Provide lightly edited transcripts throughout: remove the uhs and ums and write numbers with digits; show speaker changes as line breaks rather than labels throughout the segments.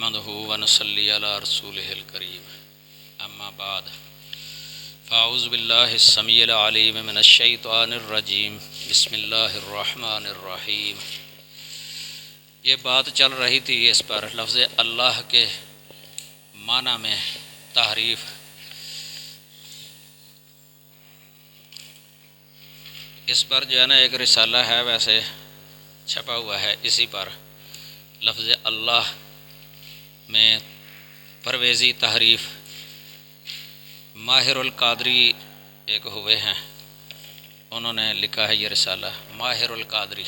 نحمده ونصلي على رسوله الكريم اما بعد فاعوذ بالله السميع العليم من الشيطان الرجيم بسم الله الرحمن الرحیم۔ یہ بات چل رہی تھی اس پر لفظ اللہ کے معنی میں تحریف۔ اس پر جو ہے نا ایک رسالہ ہے، ویسے چھپا ہوا ہے اسی پر لفظ اللہ میں پرویزی تحریف۔ ماہر القادری ایک ہوئے ہیں، انہوں نے لکھا ہے یہ رسالہ، ماہر القادری۔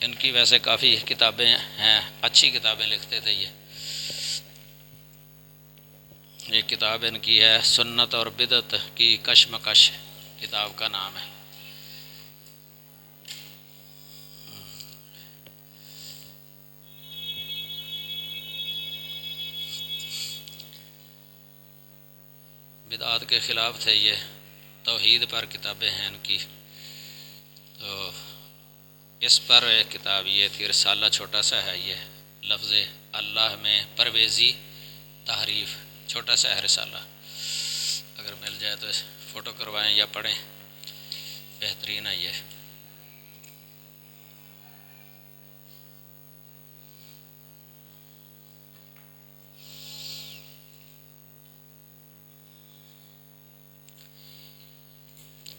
ان کی ویسے کافی کتابیں ہیں، اچھی کتابیں لکھتے تھے یہ۔ ایک کتاب ان کی ہے سنت اور بدعت کی کشمکش، کتاب کا نام ہے۔ بدعات کے خلاف تھے یہ، توحید پر کتابیں ہیں ان کی۔ تو اس پر ایک کتاب یہ تھی، رسالہ چھوٹا سا ہے یہ، لفظ اللہ میں پرویزی تحریف، چھوٹا سا ہے رسالہ۔ اگر مل جائے تو فوٹو کروائیں یا پڑھیں، بہترین ہے یہ۔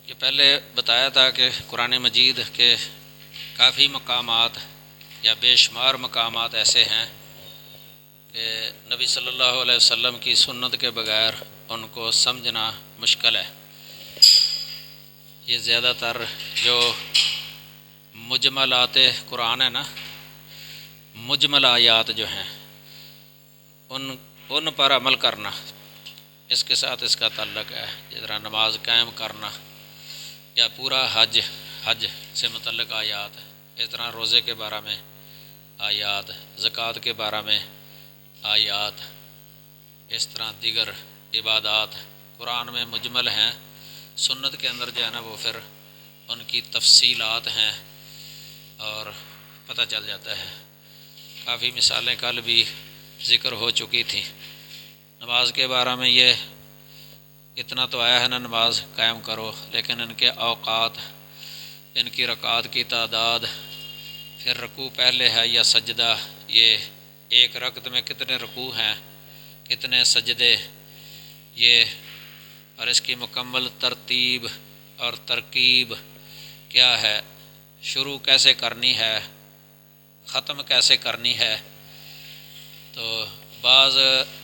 یہ پہلے بتایا تھا کہ قرآن مجید کے کافی مقامات یا بے شمار مقامات ایسے ہیں کہ نبی صلی اللہ علیہ وسلم کی سنت کے بغیر ان کو سمجھنا مشکل ہے۔ یہ زیادہ تر جو مجملات قرآن ہے نا، مجمل آیات جو ہیں ان پر عمل کرنا، اس کے ساتھ اس کا تعلق ہے۔ جس طرح نماز قائم کرنا یا پورا حج سے متعلق آیات، اس طرح روزے کے بارے میں آیات، زکوٰۃ کے بارے میں آیات، اس طرح دیگر عبادات قرآن میں مجمل ہیں۔ سنت کے اندر جو ہے نا وہ پھر ان کی تفصیلات ہیں اور پتہ چل جاتا ہے۔ کافی مثالیں کل بھی ذکر ہو چکی تھیں۔ نماز کے بارے میں یہ اتنا تو آیا ہے نا، نماز قائم کرو، لیکن ان کے اوقات، ان کی رکعات کی تعداد، پھر رکوع پہلے ہے یا سجدہ، یہ ایک رکعت میں کتنے رکوع ہیں، کتنے سجدے، یہ اور اس کی مکمل ترتیب اور ترکیب کیا ہے، شروع کیسے کرنی ہے، ختم کیسے کرنی ہے۔ تو بعض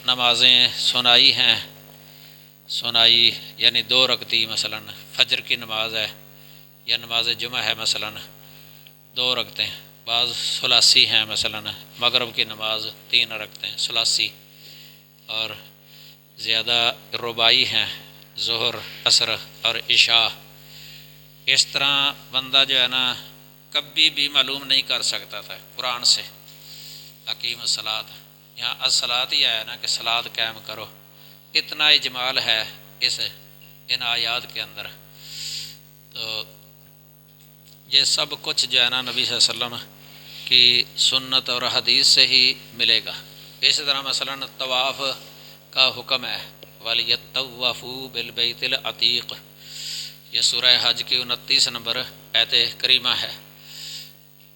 نمازیں سنائی ہیں، سنائی یعنی 2 رکعتی، مثلا فجر کی نماز ہے یا نماز جمعہ ہے، مثلا 2 رکعتیں۔ بعض ثلاثی ہیں، مثلا مغرب کی نماز 3 رکعتیں ثلاثی، اور زیادہ رباعی ہیں، ظہر، عصر اور عشاء۔ اس طرح بندہ جو ہے نا کبھی بھی معلوم نہیں کر سکتا تھا قرآن سے۔ اقیم الصلاۃ، یہاں الصلاۃ ہی آیا نا کہ صلاۃ قائم کرو، اتنا اجمال ہے ان آیات کے اندر۔ تو یہ سب کچھ جو ہے نا نبی صلی اللہ علیہ وسلم کی سنت اور حدیث سے ہی ملے گا۔ اسی طرح مثلا طواف کا حکم ہے، وَلْيَطَّوَّفُوا بِالْبَيْتِ الْعَتِيقِ، یہ سورہ حج کی 29 نمبر آیت کریمہ ہے۔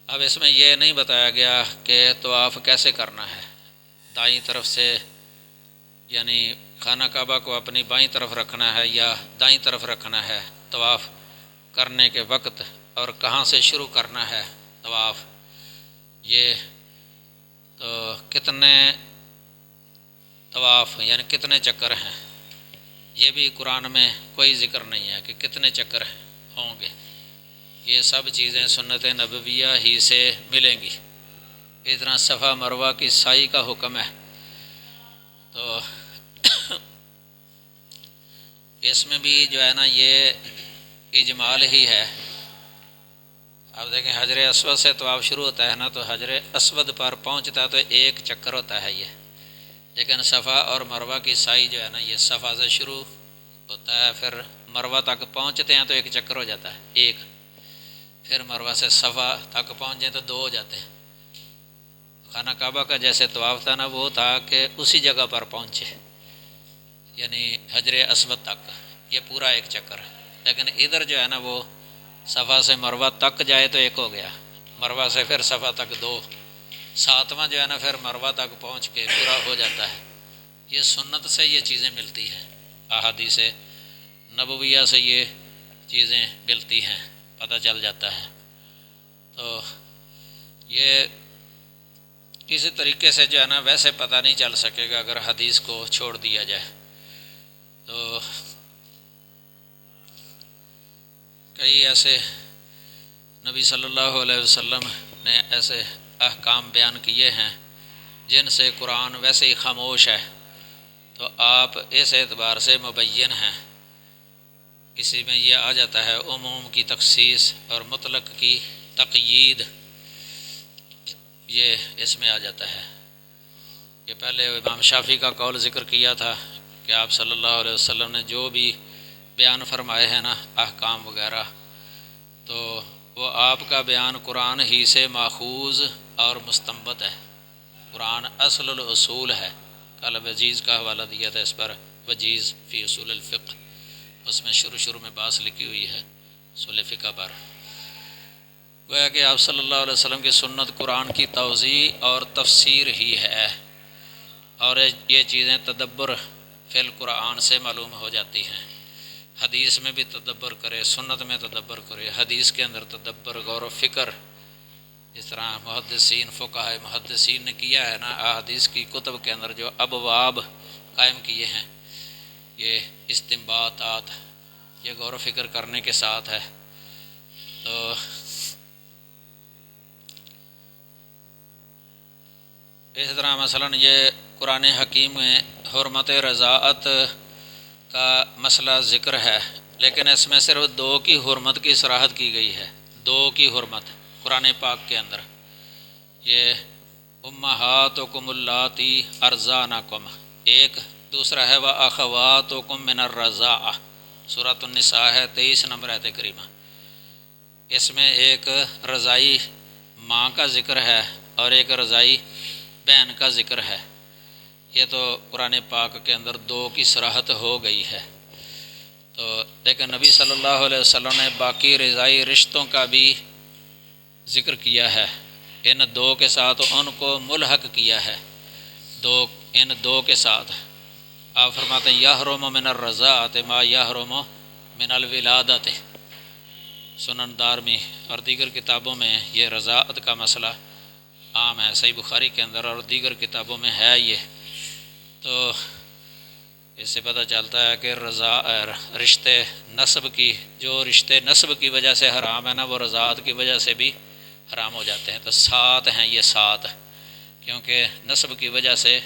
اب اس میں یہ نہیں بتایا گیا کہ طواف کیسے کرنا ہے، دائیں طرف سے، یعنی خانہ کعبہ کو اپنی بائیں طرف رکھنا ہے یا دائیں طرف رکھنا ہے طواف کرنے کے وقت، اور کہاں سے شروع کرنا ہے طواف، یہ تو کتنے طواف یعنی کتنے چکر ہیں، یہ بھی قرآن میں کوئی ذکر نہیں ہے کہ کتنے چکر ہوں گے۔ یہ سب چیزیں سنت نبویہ ہی سے ملیں گی۔ اس طرح صفا مروہ کی سعی کا حکم ہے، تو اس میں بھی جو ہے نا یہ اجمال ہی ہے۔ اب دیکھیں حجر اسود سے طواف شروع ہوتا ہے نا، تو حجر اسود پر پہنچتا ہے تو 1 چکر ہوتا ہے یہ، لیکن صفا اور مروہ کی سعی جو ہے نا یہ صفا سے شروع ہوتا ہے، پھر مروہ تک پہنچتے ہیں تو 1 چکر ہو جاتا ہے، 1، پھر مروہ سے صفا تک پہنچیں تو 2 ہو جاتے ہیں۔ خانہ کعبہ کا جیسے طواف تھا نا، وہ تھا کہ اسی جگہ پر پہنچے، یعنی حجر اسود تک، یہ پورا ایک چکر. لیکن ادھر جو ہے نا وہ صفا سے مروہ تک جائے تو ایک ہو گیا، مروہ سے پھر صفا تک دو، ساتواں جو ہے نا پھر مروہ تک پہنچ کے پورا ہو جاتا ہے. یہ سنت سے یہ چیزیں ملتی ہیں، احادیث نبویہ سے یہ چیزیں ملتی ہیں، پتہ چل جاتا ہے. تو یہ کسی طریقے سے جو ہے نا ویسے پتہ نہیں چل سکے گا اگر حدیث کو چھوڑ دیا جائے. تو کئی ایسے نبی صلی اللہ علیہ وسلم نے ایسے احکام بیان کیے ہیں جن سے قرآن ویسے ہی خاموش ہے، تو آپ اس اعتبار سے مبین ہیں. اسی میں یہ آ جاتا ہے عموم کی تخصیص اور مطلق کی تقیید، یہ اس میں آ جاتا ہے. یہ پہلے امام شافعی کا قول ذکر کیا تھا کہ آپ صلی اللہ علیہ وسلم نے جو بھی بیان فرمائے ہیں نا احکام وغیرہ، تو وہ آپ کا بیان قرآن ہی سے ماخوذ اور مستنبط ہے. قرآن اصل الاصول ہے. کل وجیز کا حوالہ دیا تھا اس پر، وجیز فی اصول الفقہ، اس میں شروع میں بحث لکھی ہوئی ہے اصول فقہ پر. گویا کہ آپ صلی اللہ علیہ وسلم کی سنت قرآن کی توضیح اور تفسیر ہی ہے، اور یہ چیزیں تدبر فی القرآن سے معلوم ہو جاتی ہیں. حدیث میں بھی تدبر کرے، سنت میں تدبر کرے، حدیث کے اندر تدبر، غور و فکر، اس طرح محدثین فقہاء محدثین نے کیا ہے نا احادیث کی کتب کے اندر جو ابواب قائم کیے ہیں، یہ استنباطات، یہ غور و فکر کرنے کے ساتھ ہے. تو اس طرح مثلا یہ قرآن حکیم میں حرمت رضاعت کا مسئلہ ذکر ہے، لیکن اس میں صرف دو کی حرمت کی صراحت کی گئی ہے، دو کی حرمت قرآن پاک کے اندر. یہ امہاتکم اللاتی ارضعنکم ایک، دوسرا ہے واخواتکم من الرضاعہ، سورۃ النساء ہے 23 نمبر آیت کریمہ. اس میں ایک رضائی ماں کا ذکر ہے اور ایک رضائی بہن کا ذکر ہے. یہ تو قرآن پاک کے اندر دو کی صراحت ہو گئی ہے. تو لیکن نبی صلی اللہ علیہ وسلم نے باقی رضائی رشتوں کا بھی ذکر کیا ہے، ان دو کے ساتھ ان کو ملحق کیا ہے، ان دو کے ساتھ. آپ فرماتے ہیں یحرم من الرضاعۃ ما یحرم من الولادۃ. سنن دارمی اور دیگر کتابوں میں یہ رضاعت کا مسئلہ عام ہے، صحیح بخاری کے اندر اور دیگر کتابوں میں ہے یہ. تو اس سے پتہ چلتا ہے کہ رشتے نسب کی، جو رشتے نسب کی وجہ سے حرام ہے نا وہ رضاعت کی وجہ سے بھی حرام ہو جاتے ہیں. تو 7 ہیں یہ 7، کیونکہ نسب کی وجہ سے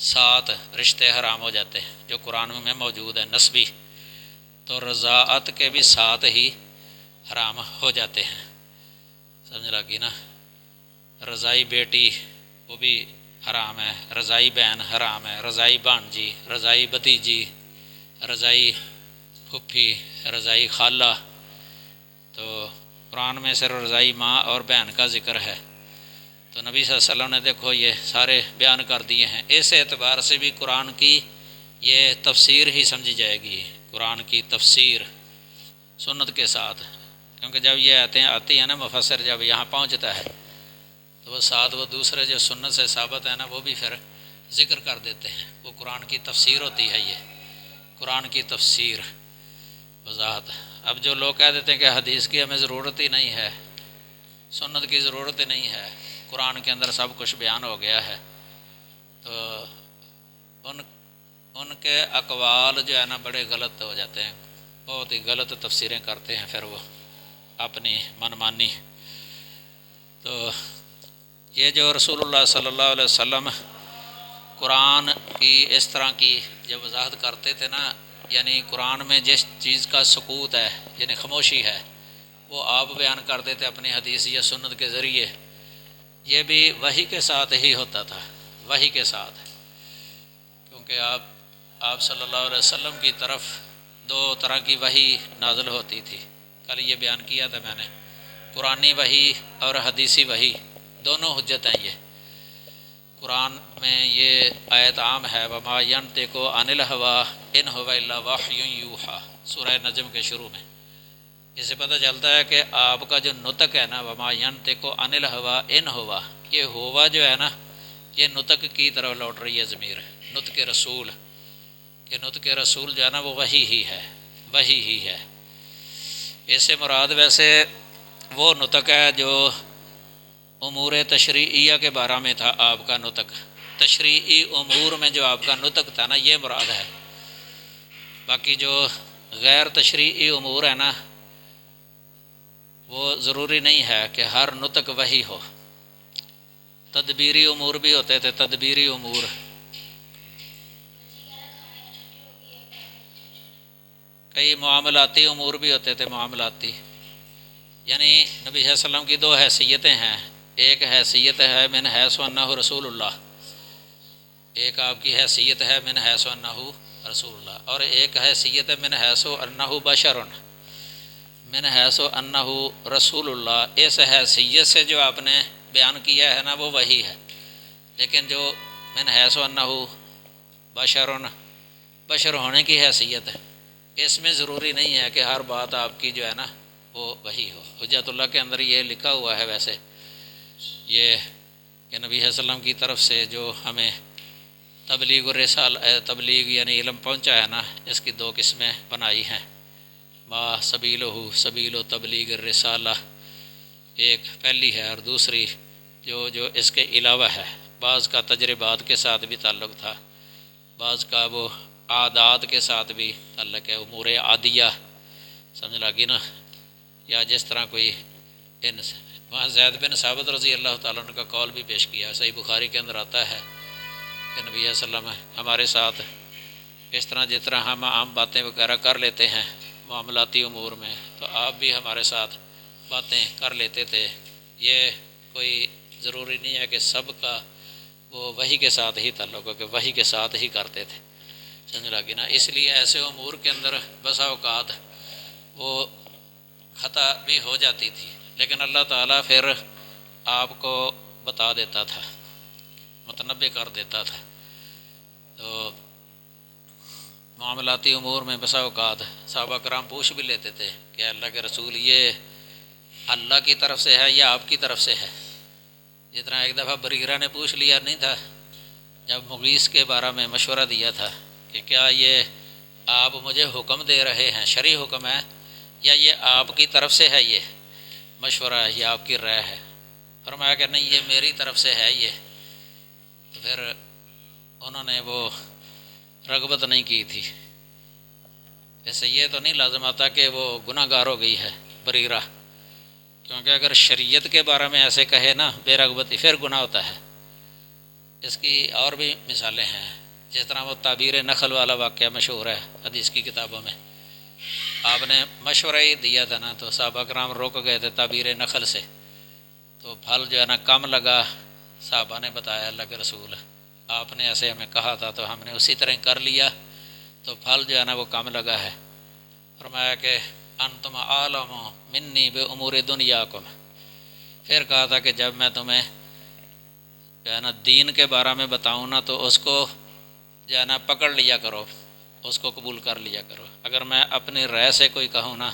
7 رشتے حرام ہو جاتے ہیں جو قرآن میں موجود ہے نسبی. تو رضاعت کے بھی 7 ہی حرام ہو جاتے ہیں. سمجھ لگی نا؟ رضائی بیٹی وہ بھی حرام ہے، رضائی بہن حرام ہے، رضائی بھانجی، رضائی بھتیجی، رضائی پھپھی، رضائی خالہ. تو قرآن میں صرف رضائی ماں اور بہن کا ذکر ہے. تو نبی صلی اللہ علیہ وسلم نے دیکھو یہ سارے بیان کر دیے ہیں. اس اعتبار سے بھی قرآن کی یہ تفسیر ہی سمجھی جائے گی، قرآن کی تفسیر سنت کے ساتھ. کیونکہ جب یہ آیتیں آتی ہیں نا مفسر جب یہاں پہنچتا ہے تو وہ ساتھ وہ دوسرے جو سنت سے ثابت ہے نا وہ بھی پھر ذکر کر دیتے ہیں. وہ قرآن کی تفسیر ہوتی ہے، یہ قرآن کی تفسیر وضاحت. اب جو لوگ کہہ دیتے ہیں کہ حدیث کی ہمیں ضرورت ہی نہیں ہے، سنت کی ضرورت ہی نہیں ہے، قرآن کے اندر سب کچھ بیان ہو گیا ہے، تو ان کے اقوال جو ہے نا بڑے غلط ہو جاتے ہیں، بہت ہی غلط تفسیریں کرتے ہیں پھر وہ اپنی منمانی. تو یہ جو رسول اللہ صلی اللہ علیہ وسلم قرآن کی اس طرح کی جب وضاحت کرتے تھے نا، یعنی قرآن میں جس چیز کا سکوت ہے یعنی خاموشی ہے وہ آپ بیان کرتے تھے اپنی حدیث یا سنت کے ذریعے. یہ بھی وحی کے ساتھ ہی ہوتا تھا، وحی کے ساتھ، کیونکہ آپ صلی اللہ علیہ وسلم کی طرف 2 طرح کی وحی نازل ہوتی تھی. کل یہ بیان کیا تھا میں نے، قرآنی وحی اور حدیثی وحی دونوں حجت ہیں یہ. قرآن میں یہ آیت عام ہے، وما ینطق عن الہویٰ ان هو الا وحی یوحیٰ، سورہ نجم کے شروع میں۔ اس سے پتہ چلتا ہے کہ آپ کا جو نطق ہے نا، وما ینطق عن الہویٰ ان ہوا، یہ ہوا جو ہے نا، یہ نطق کی طرف لوٹ رہی ہے ضمیر، نطق رسول، کہ نطق رسول جو ہے نا وہ وحی ہی ہے، وحی ہی ہے۔ اس سے مراد ویسے وہ نطق ہے جو امور تشریعیہ کے بارے میں تھا آپ کا نطق، تشریعی امور میں جو آپ کا نطق تھا نا، یہ مراد ہے۔ باقی جو غیر تشریعی امور ہے نا، وہ ضروری نہیں ہے کہ ہر نطق وہی ہو۔ تدبیری امور بھی ہوتے تھے، تدبیری امور، کئی معاملاتی امور بھی ہوتے تھے، معاملاتی، یعنی نبی صلی اللہ علیہ وسلم کی دو حیثیتیں ہیں، ایک حیثیت ہے من حیث انہ رسول اللہ، ایک آپ کی حیثیت ہے من حیث انہ رسول اللہ، اور ایک حیثیت ہے من حیث انہ بشر، من حیث انہ رسول اللہ۔ اس حیثیت سے جو آپ نے بیان کیا ہے نا وہ وہی ہے، لیکن جو من حیث انہ بشر، بشر ہونے کی حیثیت ہے، اس میں ضروری نہیں ہے کہ ہر بات آپ کی جو ہے نا وہ وہی ہو۔ حجت اللہ کے اندر یہ لکھا ہوا ہے ویسے، یہ کہ نبی صلی اللہ علیہ وسلم کی طرف سے جو ہمیں تبلیغ الرسال، تبلیغ یعنی علم پہنچا ہے نا، اس کی دو قسمیں بنائی ہیں، ما سبیلہ، سبیل و تبلیغ الرسالہ ایک پہلی ہے، اور دوسری جو اس کے علاوہ ہے، بعض کا تجربات کے ساتھ بھی تعلق تھا، بعض کا وہ عادات کے ساتھ بھی تعلق ہے، امور عادیہ، سمجھ لگی نا، یا جس طرح کوئی وہاں زید بن ثابت رضی اللہ تعالیٰ عنہ کا قول بھی پیش کیا، صحیح بخاری کے اندر آتا ہے کہ نبی صلی اللہ علیہ وسلم ہمارے ساتھ اس طرح جس طرح ہم عام باتیں وغیرہ کر لیتے ہیں معاملاتی امور میں، تو آپ بھی ہمارے ساتھ باتیں کر لیتے تھے۔ یہ کوئی ضروری نہیں ہے کہ سب کا وہ وحی کے ساتھ ہی تعلق ہو، کہ وحی کے ساتھ ہی کرتے تھے، سمجھ لگی نا۔ اس لیے ایسے امور کے اندر بسا اوقات وہ خطا بھی ہو جاتی تھی، لیکن اللہ تعالیٰ پھر آپ کو بتا دیتا تھا، متنبع کر دیتا تھا۔ تو معاملاتی امور میں بسا اوقات صحابہ کرام پوچھ بھی لیتے تھے کہ اللہ کے رسول یہ اللہ کی طرف سے ہے یا آپ کی طرف سے ہے؟ جس طرح ایک دفعہ بریرہ نے پوچھ لیا نہیں تھا جب مغیث کے بارے میں مشورہ دیا تھا کہ کیا یہ آپ مجھے حکم دے رہے ہیں، شرعی حکم ہے، یا یہ آپ کی طرف سے ہے، یہ مشورہ ہے یا آپ کی رائے ہے؟ فرمایا کہ نہیں، یہ میری طرف سے ہے یہ۔ تو پھر انہوں نے وہ رغبت نہیں کی تھی۔ ایسے یہ تو نہیں لازم آتا کہ وہ گناہ گار ہو گئی ہے بریرہ، کیونکہ اگر شریعت کے بارے میں ایسے کہے نا بے رغبتی، پھر گناہ ہوتا ہے۔ اس کی اور بھی مثالیں ہیں، جس طرح وہ تعبیر نخل والا واقعہ مشہور ہے حدیث کی کتابوں میں، آپ نے مشورہ ہی دیا تھا نا، تو صحابہ کرام روک گئے تھے تعبیر نخل سے، تو پھل جو ہے نا کم لگا، صحابہ نے بتایا اللہ کے رسول آپ نے ایسے ہمیں کہا تھا تو ہم نے اسی طرح کر لیا، تو پھل جو ہے نا وہ کم لگا ہے۔ فرمایا کہ انتم عالم منی بامور دنیاکم، پھر کہا تھا کہ جب میں تمہیں جو ہے نا دین کے بارے میں بتاؤں نا تو اس کو جو ہے نا پکڑ لیا کرو، اس کو قبول کر لیا کرو۔ اگر میں اپنی رائے سے کوئی کہوں نا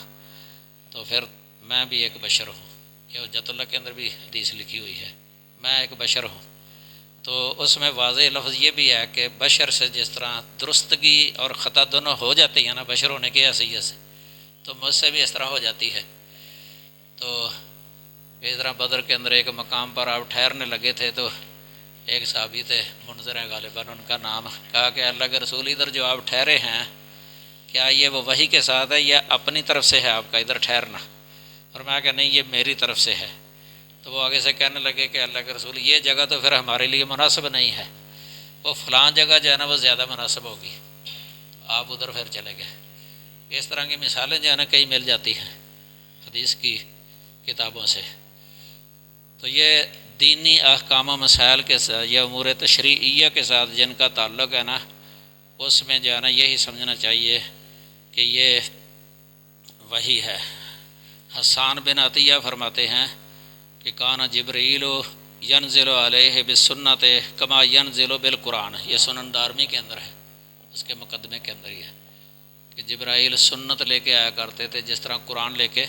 تو پھر میں بھی ایک بشر ہوں، یہ حجت اللہ کے اندر بھی حدیث لکھی ہوئی ہے، میں ایک بشر ہوں۔ تو اس میں واضح لفظ یہ بھی ہے کہ بشر سے جس طرح درستگی اور خطا دونوں ہو جاتی ہیں نا بشر ہونے کی حیثیت سے، تو مجھ سے بھی اس طرح ہو جاتی ہے۔ تو اس طرح بدر کے اندر ایک مقام پر آپ ٹھہرنے لگے تھے، تو ایک صحابی تھے منظر ہیں غالباً ان کا نام، کہا کہ اللہ کے رسول ادھر جو آپ ٹھہرے ہیں کیا یہ وہ وحی کے ساتھ ہے یا اپنی طرف سے ہے آپ کا ادھر ٹھہرنا؟ فرمایا کہ نہیں، یہ میری طرف سے ہے۔ تو وہ آگے سے کہنے لگے کہ اللہ کے رسول یہ جگہ تو پھر ہمارے لیے مناسب نہیں ہے، وہ فلاں جگہ جو ہے نا وہ زیادہ مناسب ہوگی، آپ ادھر پھر چلے گئے۔ اس طرح کی مثالیں جو ہے نا کئی مل جاتی ہیں حدیث کی کتابوں سے۔ تو یہ دینی احکام و مسائل کے ساتھ یا امور تشریعیہ کے ساتھ جن کا تعلق ہے نا، اس میں جو ہے نا یہی سمجھنا چاہیے کہ یہ وحی ہے۔ حسان بن عطیہ فرماتے ہیں کہ کان جبریل ینزل علیہ بالسنت کما ینزل بالقرآن، یہ سنن دارمی کے اندر ہے، اس کے مقدمے کے اندر ہی ہے کہ جبرائیل سنت لے کے آیا کرتے تھے جس طرح قرآن لے کے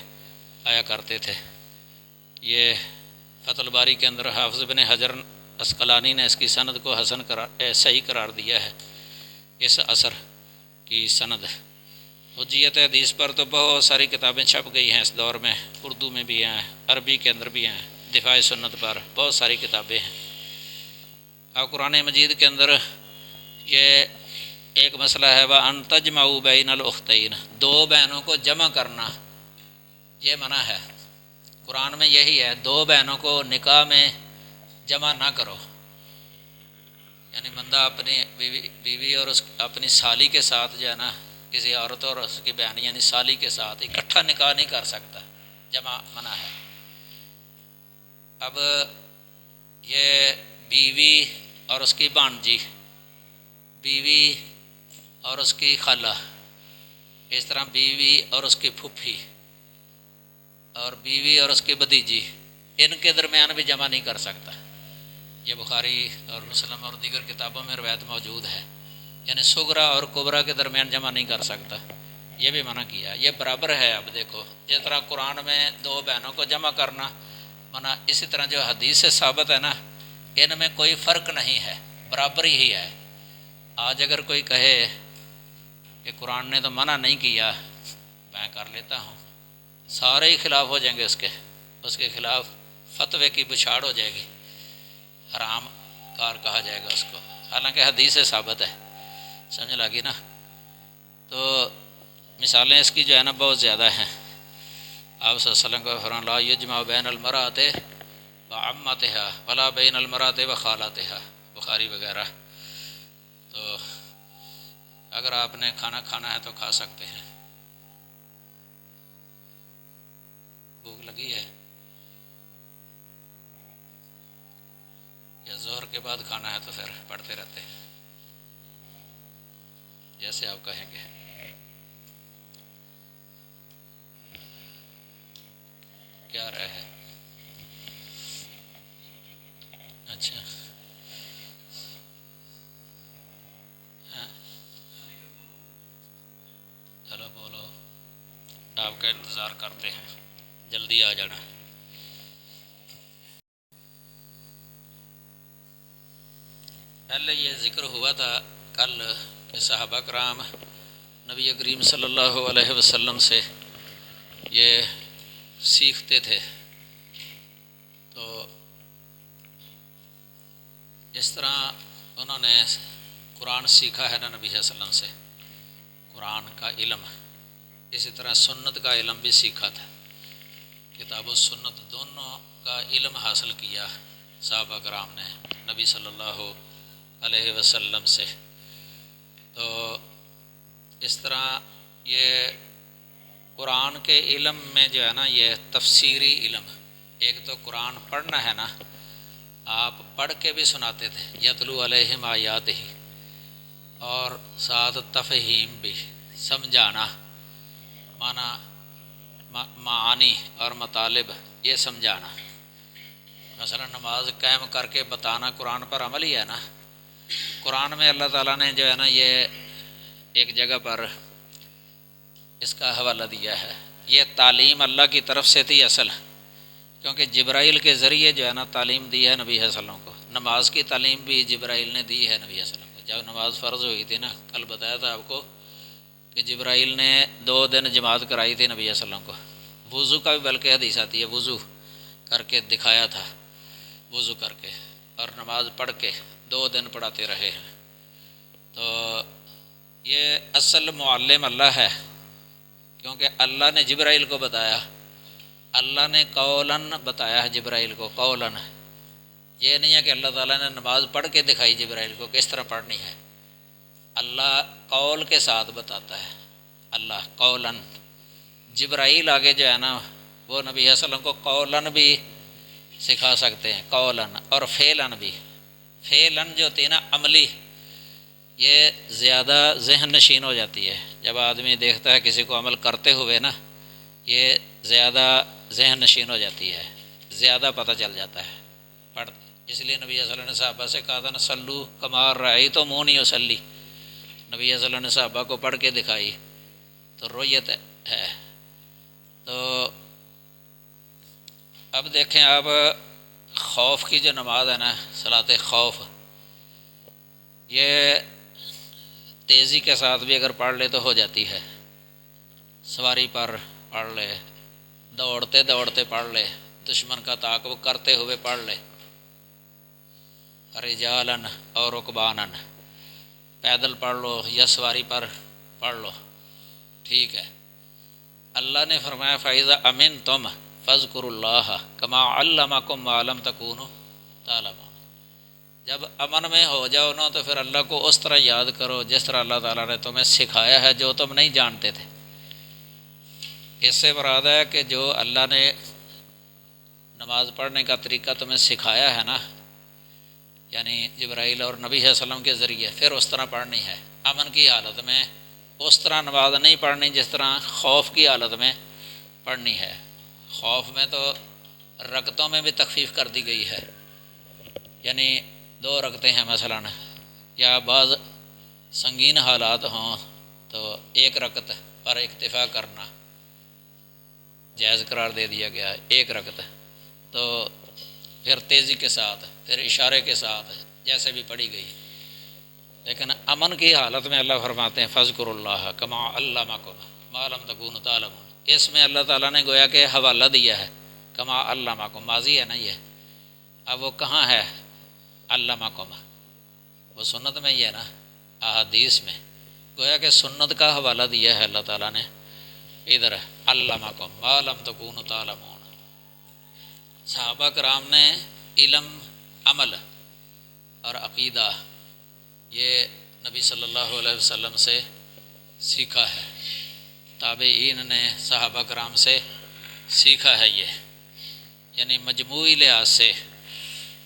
آیا کرتے تھے۔ یہ فتح الباری کے اندر حافظ ابن حجر عسقلانی نے اس کی سند کو صحیح قرار دیا ہے۔ اس اثر کی سند حجیت حدیث پر تو بہت ساری کتابیں چھپ گئی ہیں اس دور میں، اردو میں بھی ہیں، عربی کے اندر بھی ہیں، دفاع سنت پر بہت ساری کتابیں ہیں۔ اور قرآن مجید کے اندر یہ ایک مسئلہ ہے وَأَن تَجْمَعُوا بَيْنَ الْأُخْتَيْنِ، دو بہنوں کو جمع کرنا یہ منع ہے۔ قرآن میں یہی ہے، دو بہنوں کو نکاح میں جمع نہ کرو، یعنی بندہ اپنی بیوی اور اپنی سالی کے ساتھ جو ہے نا، کسی عورت اور اس کی بہن یعنی سالی کے ساتھ اکٹھا نکاح نہیں کر سکتا، جمع منع ہے۔ اب یہ بیوی اور اس کی بھانجی، بیوی اور اس کی خالہ، اس طرح بیوی اور اس کی پھوپھی اور بیوی اور اس کی بھتیجی، ان کے درمیان بھی جمع نہیں کر سکتا۔ یہ بخاری اور مسلم اور دیگر کتابوں میں روایت موجود ہے، یعنی صغرا اور کبرا کے درمیان جمع نہیں کر سکتا، یہ بھی منع کیا۔ یہ برابر ہے۔ اب دیکھو جس طرح قرآن میں دو بہنوں کو جمع کرنا منع، اسی طرح جو حدیث سے ثابت ہے نا، ان میں کوئی فرق نہیں ہے، برابری ہی ہے۔ آج اگر کوئی کہے کہ قرآن نے تو منع نہیں کیا، میں کر لیتا ہوں، سارے ہی خلاف ہو جائیں گے، اس کے خلاف فتوے کی بچھاڑ ہو جائے گی، حرام کار کہا جائے گا اس کو، حالانکہ حدیث سے ثابت ہے۔ سمجھ لگی نا؟ تو مثالیں اس کی جو ہے نا بہت زیادہ ہیں۔ آپ صلی اللہ علیہ وسلم کا فرمان لا یجمع بین المرأۃ وعمتها ولا بین المرأۃ وخالاتها، بخاری وغیرہ۔ تو اگر آپ نے کھانا کھانا ہے تو کھا سکتے ہیں۔ بھوک لگی ہے یا ظہر کے بعد کھانا ہے تو پھر پڑھتے رہتے ہیں، جیسے آپ کہیں گے۔ کیا رہے ہے؟ اچھا ہاں، چلو بولو، آپ کا انتظار کرتے ہیں، جلدی آ جانا۔ پہلے یہ ذکر ہوا تھا کل کہ صحابہ کرام نبی کریم صلی اللہ علیہ وسلم سے یہ سیکھتے تھے، تو اس طرح انہوں نے قرآن سیکھا ہے نا نبی صلی اللہ علیہ وسلم سے، قرآن کا علم، اسی طرح سنت کا علم بھی سیکھا تھا، کتاب و سنت دونوں کا علم حاصل کیا صحابہ کرام نے نبی صلی اللہ علیہ وسلم سے۔ تو اس طرح یہ قرآن کے علم میں جو ہے نا یہ تفسیری علم، ایک تو قرآن پڑھنا ہے نا، آپ پڑھ کے بھی سناتے تھے یتلو علیہم آیاتہ، اور ساتھ تفہیم بھی، سمجھانا، معانی اور مطالب یہ سمجھانا۔ مثلا نماز قائم کر کے بتانا قرآن پر عمل ہی ہے نا۔ قرآن میں اللہ تعالیٰ نے جو ہے نا یہ ایک جگہ پر اس کا حوالہ دیا ہے، یہ تعلیم اللہ کی طرف سے تھی اصل، کیونکہ جبرائیل کے ذریعے جو ہے نا تعلیم دی ہے نبی صلی اللہ علیہ وسلم کو۔ نماز کی تعلیم بھی جبرائیل نے دی ہے نبی صلی اللہ علیہ وسلم کو۔ جب نماز فرض ہوئی تھی نا، کل بتایا تھا آپ کو کہ جبرائیل نے 2 دن جماعت کرائی تھی نبی صلی اللہ علیہ وسلم کو، وضو کا بھی بلکہ حدیث آتی ہے، وضو کر کے دکھایا تھا، وضو کر کے، اور نماز پڑھ کے 2 دن پڑھاتے رہے ہیں۔ تو یہ اصل معلم اللہ ہے، کیونکہ اللہ نے جبرائیل کو بتایا، اللہ نے قولاً بتایا ہے جبرائیل کو، قولاً۔ یہ نہیں ہے کہ اللہ تعالیٰ نے نماز پڑھ کے دکھائی جبرائیل کو کس طرح پڑھنی ہے، اللہ قول کے ساتھ بتاتا ہے، اللہ قولاً۔ جبرائیل آگے جو ہے نا وہ نبی صلی اللہ علیہ وسلم کو قولاً بھی سکھا سکتے ہیں، قولاً، اور فعلاً بھی۔ فعلاً جو ہوتی ہے نا عملی، یہ زیادہ ذہن نشین ہو جاتی ہے، جب آدمی دیکھتا ہے کسی کو عمل کرتے ہوئے نا، یہ زیادہ ذہن نشین ہو جاتی ہے، زیادہ پتہ چل جاتا ہے۔ پڑھتے، اس لیے نبی صلی اللہ علیہ وسلم نے صحابہ سے کہا تھا نا سلو کما رأیتمونی اصلی، نبی صلی اللہ علیہ وسلم نے صحابہ کو پڑھ کے دکھائی، تو رویت ہے۔ تو اب دیکھیں آپ خوف کی جو نماز ہے نا، صلاۃ خوف، یہ تیزی کے ساتھ بھی اگر پڑھ لے تو ہو جاتی ہے، سواری پر پڑھ لے، دوڑتے دوڑتے پڑھ لے، دشمن کا تعاقب کرتے ہوئے پڑھ لے، رجالن اور رکبانن، پیدل پڑھ لو یا سواری پر پڑھ لو، ٹھیک ہے۔ اللہ نے فرمایا فَإِذَا أَمِنْتُمْ فَاذْكُرُوا اللَّهَ كَمَا عَلَّمَكُم مَّا لَمْ تَكُونُوا تَعْلَمُونَ، جب امن میں ہو جاؤ نا تو پھر اللہ کو اس طرح یاد کرو جس طرح اللہ تعالیٰ نے تمہیں سکھایا ہے جو تم نہیں جانتے تھے۔ اس سے مراد ہے کہ جو اللہ نے نماز پڑھنے کا طریقہ تمہیں سکھایا ہے نا، یعنی جبرائیل اور نبی صلی اللہ علیہ وسلم کے ذریعے، پھر اس طرح پڑھنی ہے۔ امن کی حالت میں اس طرح نماز نہیں پڑھنی جس طرح خوف کی حالت میں پڑھنی ہے۔ خوف میں تو رکعتوں میں بھی تخفیف کر دی گئی ہے، یعنی 2 رکعتیں ہیں مثلا، یا بعض سنگین حالات ہوں تو 1 رکعت پر اکتفا کرنا جائز قرار دے دیا گیا ہے، 1 رکعت، تو پھر تیزی کے ساتھ، پھر اشارے کے ساتھ جیسے بھی پڑھی گئی۔ لیکن امن کی حالت میں اللہ فرماتے ہیں فَاذْكُرُوا اللَّهَ كَمَا عَلَّمَكُم مَّا لَمْ تَكُونُوا تَعْلَمُونَ، اس میں اللہ تعالیٰ نے گویا کہ حوالہ دیا ہے، کما علمکم، ماضی ہے نا یہ، اب وہ کہاں ہے علمکم، وہ سنت میں ہی ہے نا، احادیث میں، گویا کہ سنت کا حوالہ دیا ہے اللہ تعالیٰ نے ادھر، علمکم ما لم تکونوا تعلمون۔ صحابہ کرام نے علم، عمل اور عقیدہ یہ نبی صلی اللہ علیہ وسلم سے سیکھا ہے، تابعین نے صحابہ کرام سے سیکھا ہے، یہ یعنی مجموعی لحاظ سے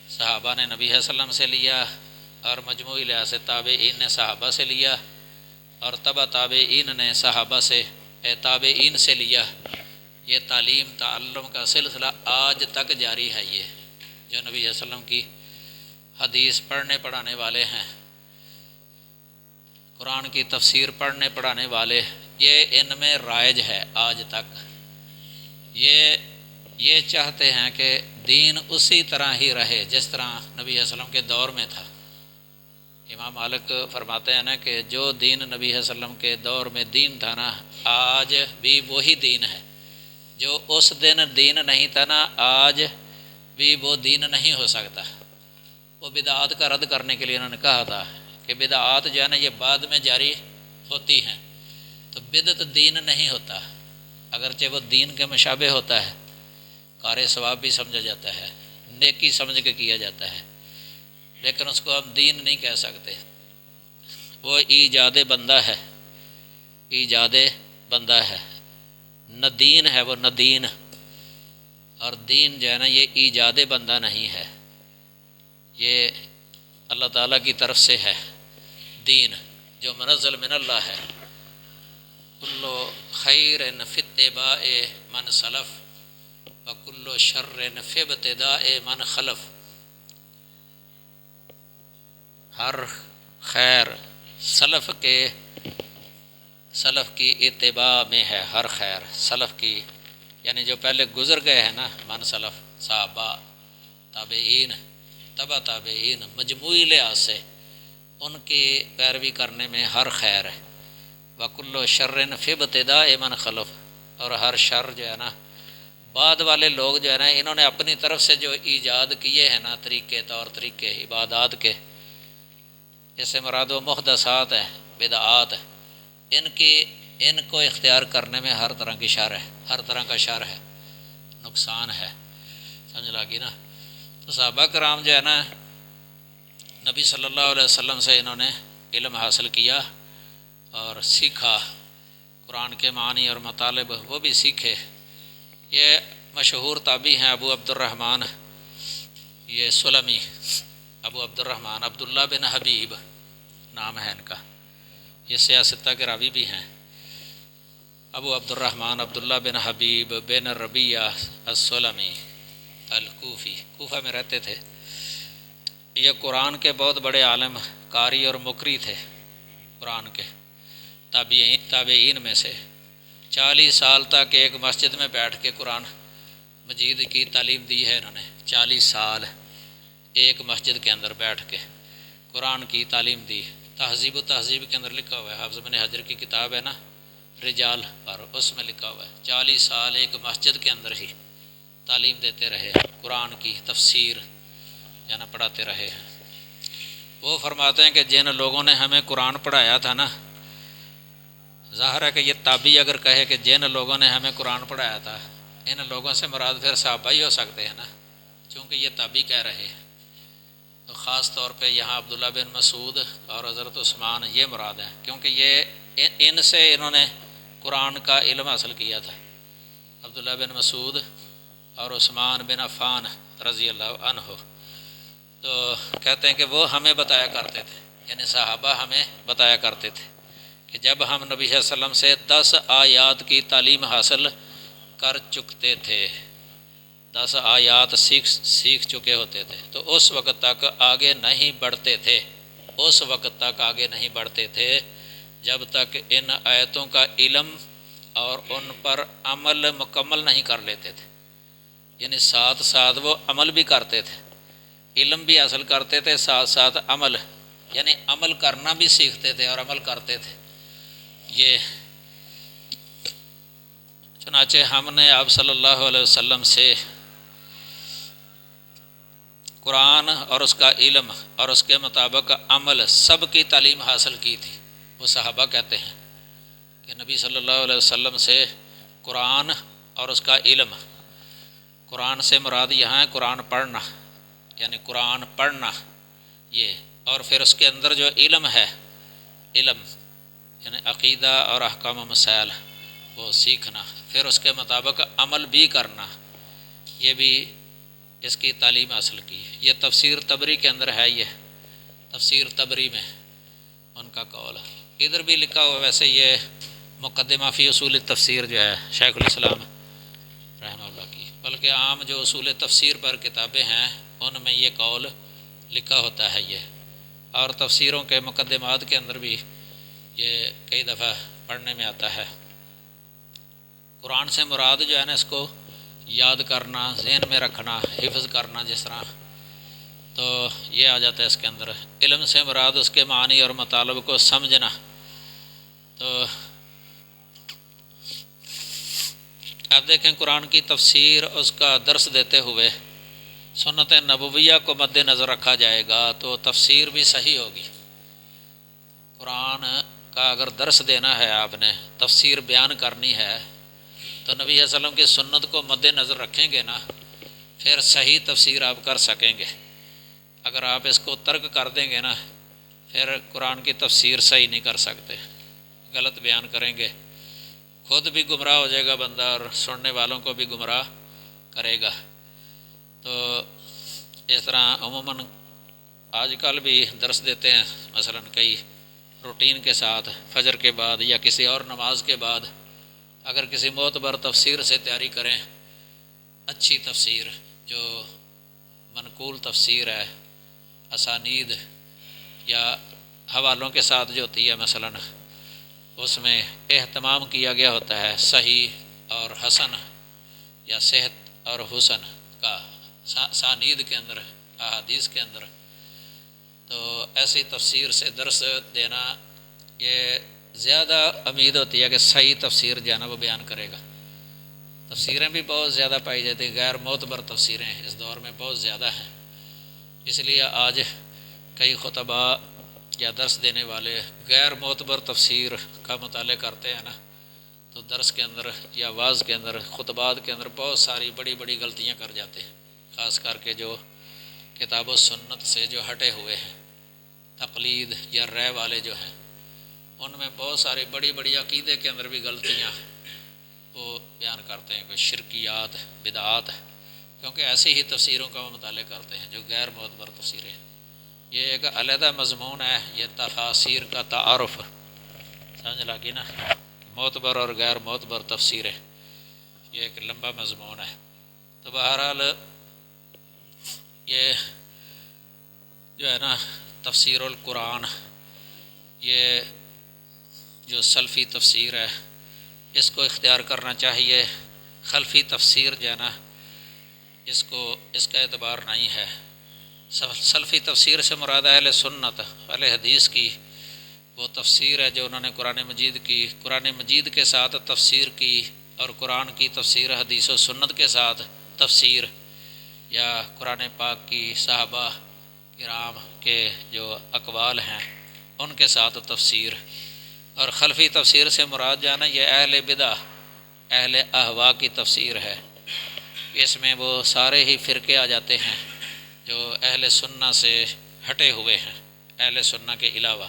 صحابہ نے نبی صلی اللہ علیہ وسلم سے لیا، اور مجموعی لحاظ سے تابعین نے صحابہ سے لیا، اور تبع تابعین نے صحابہ سے تابعین سے لیا۔ یہ تعلیم تعلم کا سلسلہ آج تک جاری ہے، یہ جو نبی صلی اللہ علیہ وسلم کی حدیث پڑھنے پڑھانے والے ہیں، قرآن کی تفسیر پڑھنے پڑھانے والے، یہ ان میں رائج ہے آج تک۔ یہ چاہتے ہیں کہ دین اسی طرح ہی رہے جس طرح نبی صلی اللہ علیہ وسلم کے دور میں تھا۔ امام مالک فرماتے ہیں نا کہ جو دین نبی صلی اللہ علیہ وسلم کے دور میں دین تھا نا، آج بھی وہی دین ہے۔ جو اس دن دین نہیں تھا نا، آج بھی وہ دین نہیں ہو سکتا۔ وہ بدعات کا رد کرنے کے لیے انہوں نے کہا تھا کہ بدعات جو ہے نا یہ بعد میں جاری ہوتی ہیں، تو بدعت دین نہیں ہوتا، اگرچہ وہ دین کے مشابہ ہوتا ہے، کار ثواب بھی سمجھا جاتا ہے، نیکی سمجھ کے کیا جاتا ہے، لیکن اس کو ہم دین نہیں کہہ سکتے۔ وہ ایجاد بندہ ہے، ایجاد بندہ ہے، نہ دین ہے وہ، نہ دین، اور دین جو ہے نا یہ ایجاد بندہ نہیں ہے، یہ اللہ تعالیٰ کی طرف سے ہے دین جو منزل من اللہ ہے۔ کل خیر فی اتباع من سلف وکل شر فی ابتداء من خلف، ہر خیر سلف کی اتباع میں ہے، ہر خیر سلف کی، یعنی جو پہلے گزر گئے ہیں نا، من سلف، صحابہ، تابعین، تبع تابعین، مجموعی لحاظ سے ان کی پیروی کرنے میں ہر خیر ہے۔ وَكُلُّ شَرٍ فِي ابْتِدَاءِ مَنْ خَلَفَ، اور ہر شر جو ہے نا بعد والے لوگ جو ہے نا انہوں نے اپنی طرف سے جو ایجاد کیے ہیں نا طریقے، طور طریقے عبادات کے، اس سے مراد و محدثات ہے، بدعات، ان کو اختیار کرنے میں ہر طرح کی شر ہے، ہر طرح کا شر ہے، نقصان ہے، سمجھ لگی نا۔ تو صحابہ کرام جو ہے نا نبی صلی اللہ علیہ وسلم سے انہوں نے علم حاصل کیا اور سیکھا، قرآن کے معنی اور مطالب وہ بھی سیکھے۔ یہ مشہور تابعی ہیں ابو عبد الرحمن، یہ سلمی، ابو عبد الرحمن عبداللہ بن حبیب نام ہے ان کا، یہ سیاستہ کے راوی بھی ہیں۔ ابو عبد الرحمن عبداللہ بن حبیب بن ربیعہ السلمی الکوفی، کوفہ میں رہتے تھے، یہ قرآن کے بہت بڑے عالم، قاری اور مقری تھے قرآن کے، تابعین میں سے۔ 40 سال تک ایک مسجد میں بیٹھ کے قرآن مجید کی تعلیم دی ہے انہوں نے۔ 40 سال ایک مسجد کے اندر بیٹھ کے قرآن کی تعلیم دی۔ تہذیب و تہذیب کے اندر لکھا ہوا ہے، حافظ بن حجر کی کتاب ہے نا رجال پر، اس میں لکھا ہوا ہے 40 سال ایک مسجد کے اندر ہی تعلیم دیتے رہے، قرآن کی تفسیر جانا پڑھاتے رہے۔ وہ فرماتے ہیں کہ جن لوگوں نے ہمیں قرآن پڑھایا تھا نا، ظاہر ہے کہ یہ تابعی اگر کہے کہ جن لوگوں نے ہمیں قرآن پڑھایا تھا، ان لوگوں سے مراد پھر صحابہ ہی ہو سکتے ہیں نا، چونکہ یہ تابعی کہہ رہے ہیں۔ تو خاص طور پہ یہاں عبداللہ بن مسعود اور حضرت عثمان یہ مراد ہیں، کیونکہ یہ ان سے انہوں نے قرآن کا علم حاصل کیا تھا، عبداللہ بن مسعود اور عثمان بن عفان رضی اللہ عنہ۔ تو کہتے ہیں کہ وہ ہمیں بتایا کرتے تھے، یعنی صحابہ ہمیں بتایا کرتے تھے کہ جب ہم نبی صلی اللہ علیہ وسلم سے 10 آیات کی تعلیم حاصل کر چکتے تھے، 10 آیات سیکھ چکے ہوتے تھے، تو اس وقت تک آگے نہیں بڑھتے تھے، اس وقت تک آگے نہیں بڑھتے تھے جب تک ان آیتوں کا علم اور ان پر عمل مکمل نہیں کر لیتے تھے۔ یعنی ساتھ ساتھ وہ عمل بھی کرتے تھے، علم بھی حاصل کرتے تھے، ساتھ ساتھ عمل، یعنی عمل کرنا بھی سیکھتے تھے اور عمل کرتے تھے۔ یہ چنانچہ ہم نے آپ صلی اللہ علیہ وسلم سے قرآن اور اس کا علم اور اس کے مطابق عمل سب کی تعلیم حاصل کی تھی۔ وہ صحابہ کہتے ہیں کہ نبی صلی اللہ علیہ وسلم سے قرآن اور اس کا علم، قرآن سے مراد یہاں ہے قرآن پڑھنا، یعنی قرآن پڑھنا یہ، اور پھر اس کے اندر جو علم ہے، علم یعنی عقیدہ اور احکام و مسائل وہ سیکھنا، پھر اس کے مطابق عمل بھی کرنا، یہ بھی اس کی تعلیم حاصل کی۔ یہ تفسیر طبری کے اندر ہے، یہ تفسیر طبری میں ان کا قول ہے۔ ادھر بھی لکھا ہوا ویسے یہ مقدمہ فی اصول تفسیر جو ہے شیخ الاسلام رحمہ اللہ کی، بلکہ عام جو اصول تفسیر پر کتابیں ہیں ان میں یہ قول لکھا ہوتا ہے یہ، اور تفسیروں کے مقدمات کے اندر بھی یہ کئی دفعہ پڑھنے میں آتا ہے۔ قرآن سے مراد جو ہے نا اس کو یاد کرنا، ذہن میں رکھنا، حفظ کرنا، جس طرح تو یہ آ جاتا ہے اس کے اندر۔ علم سے مراد اس کے معنی اور مطالب کو سمجھنا۔ تو آپ دیکھیں قرآن کی تفسیر، اس کا درس دیتے ہوئے سنت نبویہ کو مد نظر رکھا جائے گا تو تفسیر بھی صحیح ہوگی۔ قرآن کا اگر درس دینا ہے، آپ نے تفسیر بیان کرنی ہے، تو نبی صلی اللہ علیہ وسلم کی سنت کو مد نظر رکھیں گے نا، پھر صحیح تفسیر آپ کر سکیں گے۔ اگر آپ اس کو ترک کر دیں گے نا، پھر قرآن کی تفسیر صحیح نہیں کر سکتے، غلط بیان کریں گے، خود بھی گمراہ ہو جائے گا بندہ اور سننے والوں کو بھی گمراہ کرے گا۔ تو اس طرح عموماً آج کل بھی درس دیتے ہیں، مثلا کئی روٹین کے ساتھ فجر کے بعد یا کسی اور نماز کے بعد اگر کسی معتبر تفسیر سے تیاری کریں، اچھی تفسیر جو منقول تفسیر ہے، اسانید یا حوالوں کے ساتھ جو ہوتی ہے، مثلا اس میں اہتمام کیا گیا ہوتا ہے صحیح اور حسن یا صحت اور حسن کا اسانید کے اندر، احادیث کے اندر، تو ایسی تفسیر سے درس دینا یہ زیادہ امید ہوتی ہے کہ صحیح تفسیر جو ہے نا وہ بیان کرے گا۔ تفسیریں بھی بہت زیادہ پائی جاتی ہیں، غیر معتبر تفسیریں اس دور میں بہت زیادہ ہیں، اس لیے آج کئی خطبہ یا درس دینے والے غیر معتبر تفسیر کا مطالعہ کرتے ہیں نا، تو درس کے اندر یا واعظ کے اندر، خطبات کے اندر بہت ساری بڑی بڑی غلطیاں کر جاتے ہیں، خاص کر کے جو کتاب و سنت سے جو ہٹے ہوئے ہیں، تقلید یا رائے والے جو ہیں، ان میں بہت ساری بڑی بڑی عقیدے کے اندر بھی غلطیاں وہ بیان کرتے ہیں، کوئی شرکیات، بدعات، کیونکہ ایسی ہی تفسیروں کا وہ مطالعہ کرتے ہیں جو غیر معتبر تفسیریں۔ یہ ایک علیحدہ مضمون ہے، یہ تفاسیر کا تعارف، سمجھ لگی نا، معتبر اور غیر معتبر تفسیریں، یہ ایک لمبا مضمون ہے۔ تو بہرحال یہ جو ہے نا تفسیر القرآن، یہ جو سلفی تفسیر ہے اس کو اختیار کرنا چاہیے. خلفی تفسیر جو ہے نا اس کا اعتبار نہیں ہے. سلفی تفسیر سے مراد اہل سنت اہل حدیث کی وہ تفسیر ہے جو انہوں نے قرآن مجید کی، قرآن مجید کے ساتھ تفسیر کی، اور قرآن کی تفسیر حدیث و سنت کے ساتھ تفسیر، یا قرآن پاک کی صحابہ کرام کے جو اقوال ہیں ان کے ساتھ تفسیر. اور خلفی تفسیر سے مراد جانا یہ اہل بدع اہل اہوا کی تفسیر ہے. اس میں وہ سارے ہی فرقے آ جاتے ہیں جو اہل سنہ سے ہٹے ہوئے ہیں، اہل سنہ کے علاوہ.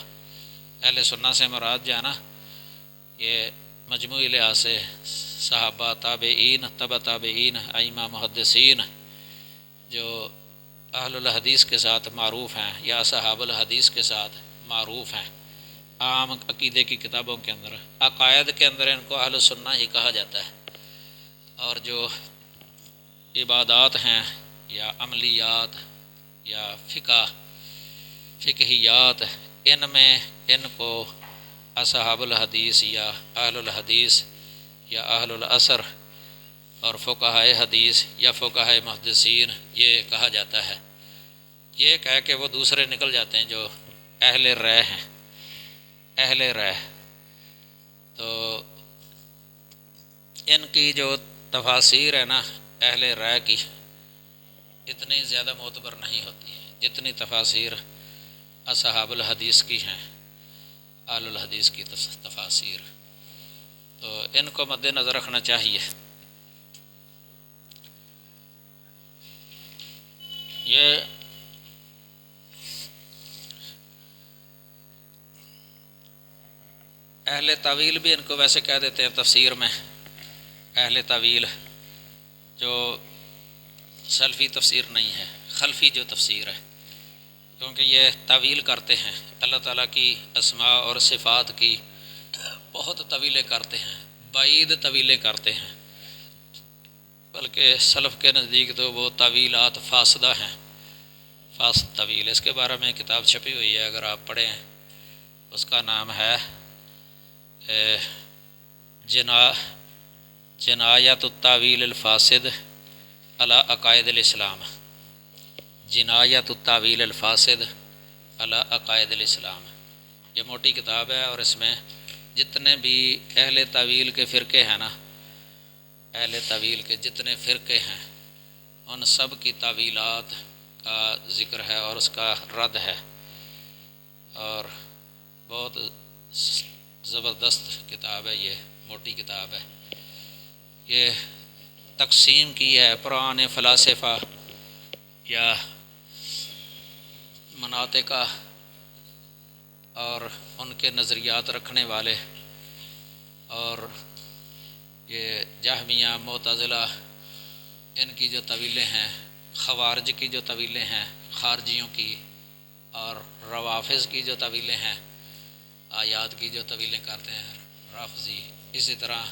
اہل سنہ سے مراد جانا یہ مجموعی لحاظ سے صحابہ، تابعین، تبع تابعین، ائمہ محدثین جو اہل الحدیث کے ساتھ معروف ہیں یا صحاب الحدیث کے ساتھ معروف ہیں. عام عقیدے کی کتابوں کے اندر، عقائد کے اندر ان کو اہل سنہ ہی کہا جاتا ہے. اور جو عبادات ہیں یا عملیات یا فقہیات، ان میں ان کو اصحاب الحدیث یا اہل الحدیث یا اہل العصر اور فقہائے حدیث یا فقہائے محدثین یہ کہا جاتا ہے. یہ کہہ کے وہ دوسرے نکل جاتے ہیں جو اہل رائے ہیں. اہل رائے تو ان کی جو تفاسیر ہے نا اہل رائے کی اتنی زیادہ معتبر نہیں ہوتی جتنی تفاسیر اصحاب الحدیث کی ہیں، اہل الحدیث کی تفاسیر. تو ان کو مد نظر رکھنا چاہیے. یہ اہل تعویل بھی ان کو ویسے کہہ دیتے ہیں تفسیر میں. اہل تعویل جو سلفی تفسیر نہیں ہے، خلفی جو تفسیر ہے، کیونکہ یہ تعویل کرتے ہیں اللہ تعالیٰ کی اسماء اور صفات کی بہت طویلیں کرتے ہیں، بعید طویلیں کرتے ہیں. بلکہ سلف کے نزدیک تو وہ تعویلات فاسدہ ہیں، فاسد طویل. اس کے بارے میں کتاب چھپی ہوئی ہے، اگر آپ پڑھیں. اس کا نام ہے جنایت التاویل الفاسد علی عقائد الاسلام. جنایت التاویل الفاسد علی عقائد الاسلام. یہ موٹی کتاب ہے اور اس میں جتنے بھی اہل تعویل کے فرقے ہیں نا، اہل تعویل کے جتنے فرقے ہیں ان سب کی تعویلات کا ذکر ہے اور اس کا رد ہے. اور بہت زبردست کتاب ہے، یہ موٹی کتاب ہے. یہ تقسیم کی ہے پرانے فلاسفہ یا مناطقہ اور ان کے نظریات رکھنے والے، اور یہ جہمیہ، معتزلہ، ان کی جو طویلیں ہیں، خوارج کی جو طویلیں ہیں خارجیوں کی، اور روافظ کی جو طویلیں ہیں، آیات کی جو طویلیں کرتے ہیں رافضی. اسی طرح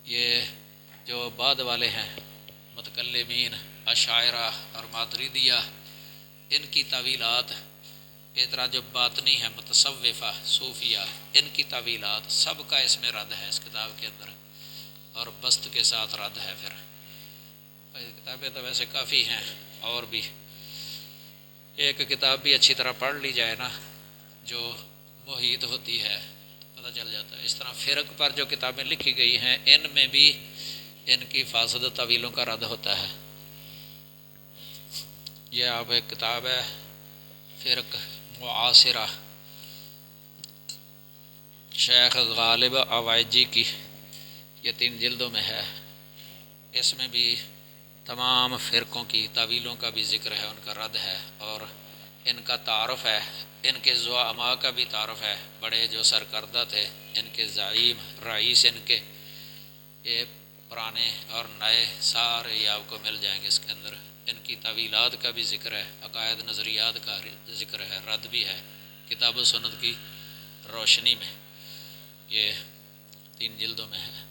یہ جو بعد والے ہیں متکلمین، اشاعرہ اور ماتریدیہ، ان کی طویلات. اس طرح جو باطنی ہے متصوفہ صوفیہ، ان کی طویلات سب کا اس میں رد ہے اس کتاب کے اندر، اور بست کے ساتھ رد ہے. پھر کتابیں تو ویسے کافی ہیں، اور بھی ایک کتاب بھی اچھی طرح پڑھ لی جائے نا جو محیط ہوتی ہے پتہ چل جاتا ہے. اس طرح فرق پر جو کتابیں لکھی گئی ہیں ان میں بھی ان کی فاسد طویلوں کا رد ہوتا ہے. یہ آپ ایک کتاب ہے فرق معاصرہ، شیخ غالب عوائجی کی، یہ 3 جلدوں میں ہے. اس میں بھی تمام فرقوں کی طویلوں کا بھی ذکر ہے، ان کا رد ہے، اور ان کا تعارف ہے. ان کے زعماء کا بھی تعارف ہے، بڑے جو سرکردہ تھے ان کے زعیم رئیس، ان کے یہ پرانے اور نئے سارے یہ آپ کو مل جائیں گے اس کے اندر. ان کی طویلات کا بھی ذکر ہے، عقائد نظریات کا ذکر ہے، رد بھی ہے کتاب و سنت کی روشنی میں. یہ 3 جلدوں میں ہے.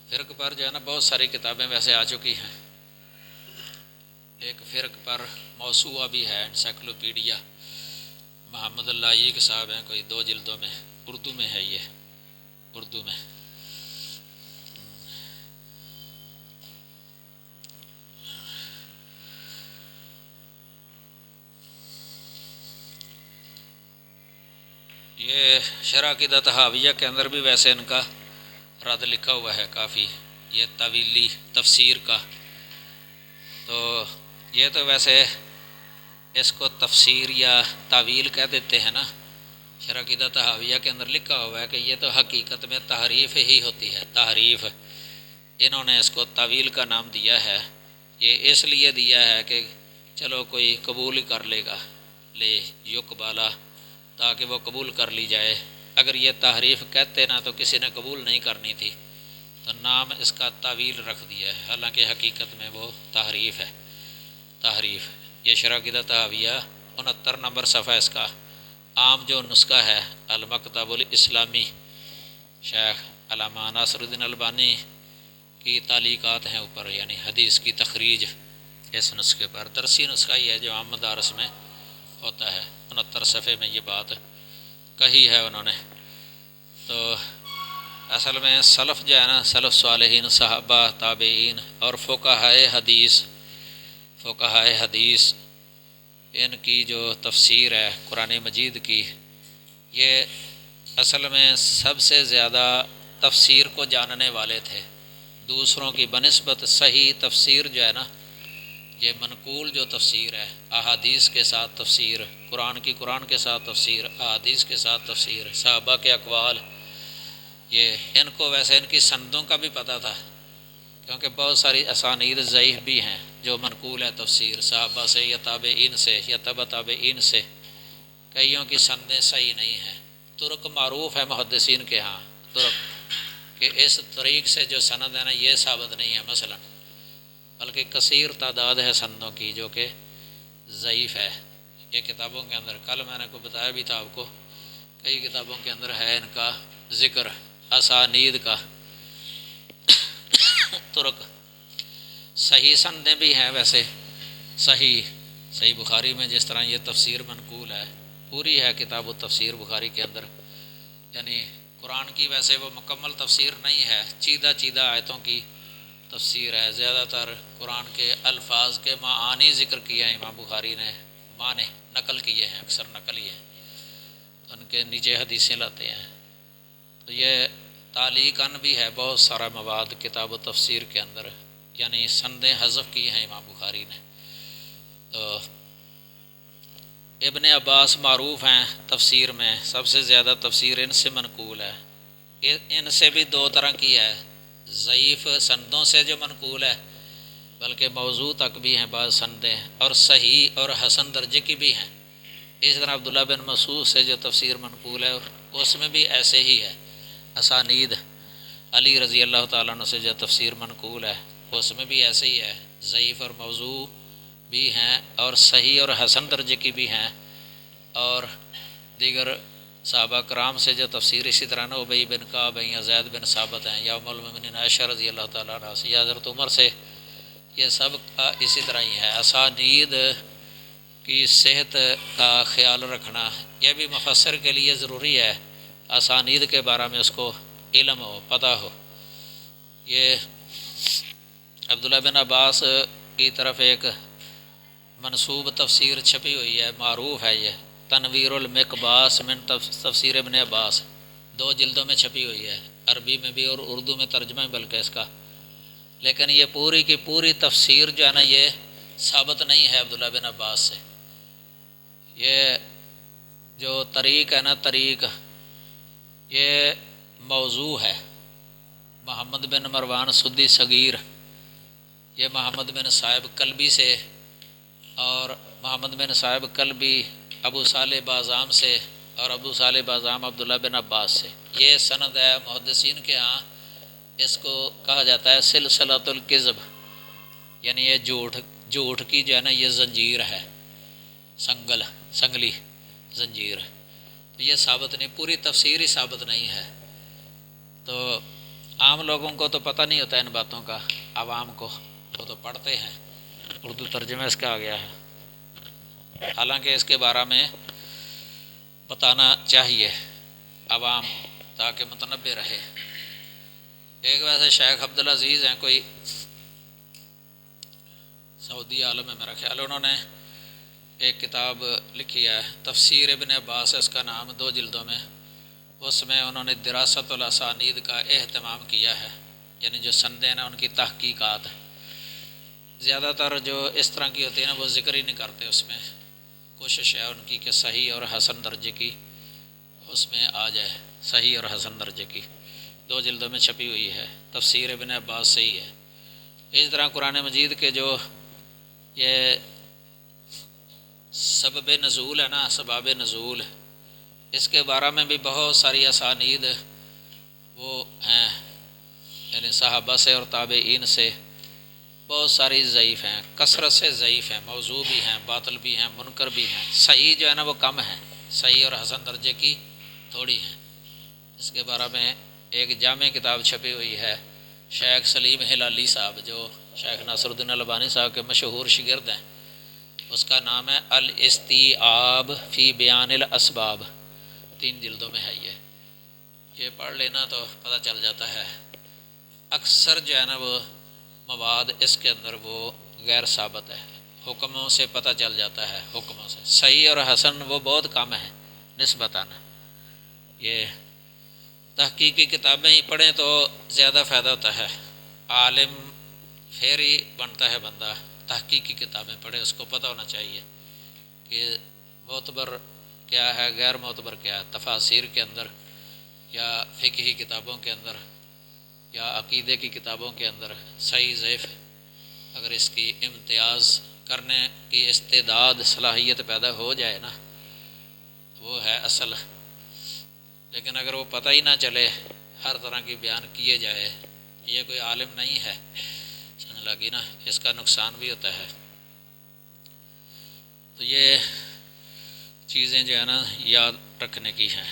فرق پر جو ہے نا بہت ساری کتابیں ویسے آ چکی ہیں. ایک فرق پر موسوعہ بھی ہے انسائکلوپیڈیا، محمد اللہ عیق صاحب ہیں، کوئی 2 جلدوں میں، اردو میں ہے، یہ اردو میں۔ یہ شرح عقیدہ طحاویہ کے اندر بھی ویسے ان کا رد لکھا ہوا ہے کافی، یہ طویلی تفسیر کا۔ تو یہ تو ویسے اس کو تفسیر یا تعویل کہہ دیتے ہیں نا، شرح عقیدہ طحاویہ کے اندر لکھا ہوا ہے کہ یہ تو حقیقت میں تحریف ہی ہوتی ہے، تحریف۔ انہوں نے اس کو تعویل کا نام دیا ہے، یہ اس لیے دیا ہے کہ چلو کوئی قبول ہی کر لے گا، لے یقبالا، تاکہ وہ قبول کر لی جائے۔ اگر یہ تحریف کہتے نا تو کسی نے قبول نہیں کرنی تھی، تو نام اس کا تعویل رکھ دیا ہے، حالانکہ حقیقت میں وہ تحریف ہے، تحریف۔ یہ شرح عقیدہ طحاویہ 69 نمبر صفحہ، اس کا عام جو نسخہ ہے المکتب الاسلامی، شیخ علامہ ناصر الدین البانی کی تعلیقات ہیں اوپر، یعنی حدیث کی تخریج اس نسخے پر۔ درسی نسخہ یہ ہے جو عام مدارس میں ہوتا ہے، 69 صفحے میں یہ بات کہی ہے انہوں نے۔ تو اصل میں سلف جو ہے نا، سلف صالحین، صحابہ، تابعین اور فقہائے حدیث، فقہائے حدیث، ان کی جو تفسیر ہے قرآن مجید کی، یہ اصل میں سب سے زیادہ تفسیر کو جاننے والے تھے۔ دوسروں کی بنسبت صحیح تفسیر جو ہے نا، یہ منقول جو تفسیر ہے، احادیث کے ساتھ تفسیر، قرآن کی قرآن کے ساتھ تفسیر، احادیث کے ساتھ تفسیر، صحابہ کے اقوال، یہ ان کو ویسے ان کی سندوں کا بھی پتہ تھا، کیونکہ بہت ساری اسانید ضعیف بھی ہیں جو منقول ہے تفسیر صحابہ سے یا تابعین سے یا تبع تابعین سے، کئیوں کی سندیں صحیح نہیں ہیں۔ طرق معروف ہے محدثین کے ہاں، طرق کہ اس طریق سے جو سند ہے نا یہ ثابت نہیں ہے مثلا، بلکہ کثیر تعداد ہے سندوں کی جو کہ ضعیف ہے۔ یہ کتابوں کے اندر کل میں نے کو بتایا بھی تھا آپ کو، کئی کتابوں کے اندر ہے ان کا ذکر اسانید کا، طرق۔ صحیح سندیں بھی ہیں ویسے، صحیح بخاری میں جس طرح یہ تفسیر منقول ہے، پوری ہے کتاب التفسیر بخاری کے اندر، یعنی قرآن کی ویسے وہ مکمل تفسیر نہیں ہے، چیدہ آیتوں کی تفسیر ہے۔ زیادہ تر قرآن کے الفاظ کے معانی ذکر کیے ہیں امام بخاری نے، معنی نقل کیے ہیں، اکثر نقل ہی ہے، ان کے نیچے حدیثیں لاتے ہیں۔ تو یہ تعلیقاً بھی ہے بہت سارا مواد کتاب و تفسیر کے اندر، یعنی سندیں حذف کی ہیں امام بخاری نے۔ تو ابن عباس معروف ہیں تفسیر میں، سب سے زیادہ تفسیر ان سے منقول ہے۔ ان سے بھی 2 طرح کی ہے، ضعیف سندوں سے جو منقول ہے، بلکہ موضوع تک بھی ہیں بعض سندیں، اور صحیح اور حسن درجے کی بھی ہیں۔ اس طرح عبداللہ بن مسعود سے جو تفسیر منقول ہے اس میں بھی ایسے ہی ہے، اسانید علی رضی اللہ تعالیٰ عنہ سے جو تفسیر منقول ہے اس میں بھی ایسے ہی ہے، ضعیف اور موضوع بھی ہیں اور صحیح اور حسن درجے کی بھی ہیں۔ اور دیگر صحابہ کرام سے جو تفسیر اسی طرح نا، ابی بن کعب ہیں یا زید بن ثابت ہیں یا ام المؤمنین عائشہ رضی اللہ تعالیٰ عنہ سے یا حضرت عمر سے، یہ سب کا اسی طرح ہی ہے۔ اسانید کی صحت کا خیال رکھنا یہ بھی مفسر کے لیے ضروری ہے، اسانید کے بارے میں اس کو علم ہو، پتہ ہو۔ یہ عبداللہ بن عباس کی طرف ایک منسوب تفسیر چھپی ہوئی ہے، معروف ہے، یہ تنویر المقباس من تفسیر ابن عباس، 2 جلدوں میں چھپی ہوئی ہے، عربی میں بھی اور اردو میں ترجمہ بلکہ اس کا، لیکن یہ پوری کی پوری تفسیر جو ہے نا یہ ثابت نہیں ہے عبداللہ بن عباس سے۔ یہ جو طریق ہے نا، طریق یہ موضوع ہے۔ محمد بن مروان سدی صغیر، یہ محمد بن صاحب کلبی سے، اور محمد بن صاحب کلبی ابو صالح بازام سے، اور ابو صالح بازام عبداللہ بن عباس سے، یہ سند ہے محدثین کے ہاں۔ اس کو کہا جاتا ہے سلسلۃ الکذب، یعنی یہ جھوٹ کی جو ہے نا یہ زنجیر ہے، سنگلی زنجیر، تو یہ ثابت نہیں، پوری تفسیر ہی ثابت نہیں ہے۔ تو عام لوگوں کو تو پتہ نہیں ہوتا ان باتوں کا، عوام کو، وہ تو پڑھتے ہیں اردو ترجمہ اس کا آ گیا ہے، حالانکہ اس کے بارے میں بتانا چاہیے عوام تاکہ متنبع رہے۔ ایک ویسے شیخ عبدالعزیز ہیں، کوئی سعودی عالم ہے میرا خیال، انہوں نے ایک کتاب لکھی ہے تفسیر ابن عباس، اس کا نام، 2 جلدوں میں۔ اس میں انہوں نے دراست الاسانید کا اہتمام کیا ہے، یعنی جو سندیں ہیں ان کی تحقیقات۔ زیادہ تر جو اس طرح کی ہوتی ہیں نا وہ ذکر ہی نہیں کرتے، اس میں کوشش ہے ان کی کہ صحیح اور حسن درجے کی اس میں آ جائے، صحیح اور حسن درجے کی 2 جلدوں میں چھپی ہوئی ہے، تفسیر ابن عباس سے ہی ہے۔ اس طرح قرآن مجید کے جو یہ سبب نزول ہے نا، اسباب نزول، اس کے بارے میں بھی بہت ساری اسانید وہ ہیں، یعنی صحابہ سے اور تابعین سے بہت ساری ضعیف ہیں، کثرت سے ضعیف ہیں، موضوع بھی ہیں، باطل بھی ہیں، منکر بھی ہیں۔ صحیح جو ہے نا وہ کم ہے، صحیح اور حسن درجے کی تھوڑی ہے۔ اس کے بارے میں ایک جامع کتاب چھپی ہوئی ہے، شیخ سلیم ہلالی صاحب جو شیخ ناصر الدین البانی صاحب کے مشہور شاگرد ہیں، اس کا نام ہے الاستیعاب فی بیان الاسباب، 3 جلدوں میں ہے یہ پڑھ لینا تو پتہ چل جاتا ہے۔ اکثر جو ہے نا وہ مواد اس کے اندر وہ غیر ثابت ہے، حکموں سے پتہ چل جاتا ہے، حکموں سے۔ صحیح اور حسن وہ بہت کم ہے نسبتاً۔ یہ تحقیقی کتابیں ہی پڑھیں تو زیادہ فائدہ ہوتا ہے، عالم پھر ہی بنتا ہے بندہ۔ تحقیقی کتابیں پڑھے، اس کو پتہ ہونا چاہیے کہ معتبر کیا ہے، غیر معتبر کیا ہے، تفاسیر کے اندر یا فقہی کتابوں کے اندر یا عقیدے کی کتابوں کے اندر صحیح ضعیف، اگر اس کی امتیاز کرنے کی استعداد صلاحیت پیدا ہو جائے نا، وہ ہے اصل۔ لیکن اگر وہ پتہ ہی نہ چلے، ہر طرح کی بیان کیے جائے، یہ کوئی عالم نہیں ہے، سمجھ لگی نا، اس کا نقصان بھی ہوتا ہے۔ تو یہ چیزیں جو ہے نا یاد رکھنے کی ہیں۔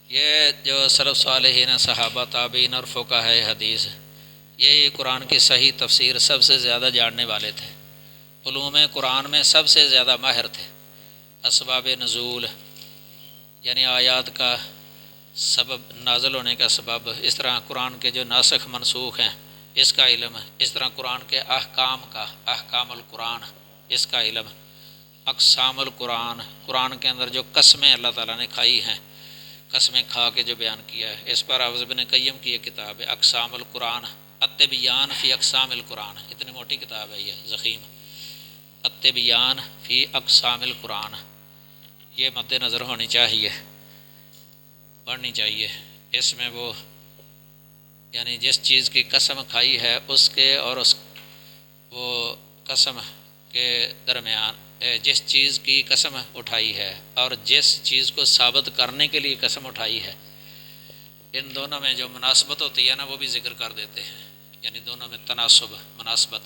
یہ جو سلف صالحین، صحابہ، تابعین اور فقہاء حدیث، یہی قرآن کی صحیح تفسیر سب سے زیادہ جاننے والے تھے، علوم قرآن میں سب سے زیادہ ماہر تھے۔ اسباب نزول یعنی آیات کا سبب، نازل ہونے کا سبب، اس طرح قرآن کے جو ناسخ منسوخ ہیں اس کا علم، اس طرح قرآن کے احکام کا، احکام القرآن، اس کا علم، اقسام القرآن، قرآن کے اندر جو قسمیں اللہ تعالیٰ نے کھائی ہیں، قسمیں کھا کے جو بیان کیا ہے، اس پر حافظ ابن قیم کی ایک کتاب ہے اقسام القرآن، التبیان فی اقسام القرآن، اتنی موٹی کتاب ہے یہ ضخیم، التبیان فی اقسام القرآن، یہ مد نظر ہونی چاہیے، پڑھنی چاہیے۔ اس میں وہ یعنی جس چیز کی قسم کھائی ہے اس کے اور اس وہ قسم کے درمیان، جس چیز کی قسم اٹھائی ہے اور جس چیز کو ثابت کرنے کے لیے قسم اٹھائی ہے، ان دونوں میں جو مناسبت ہوتی ہے نا وہ بھی ذکر کر دیتے ہیں، یعنی دونوں میں تناسب، مناسبت۔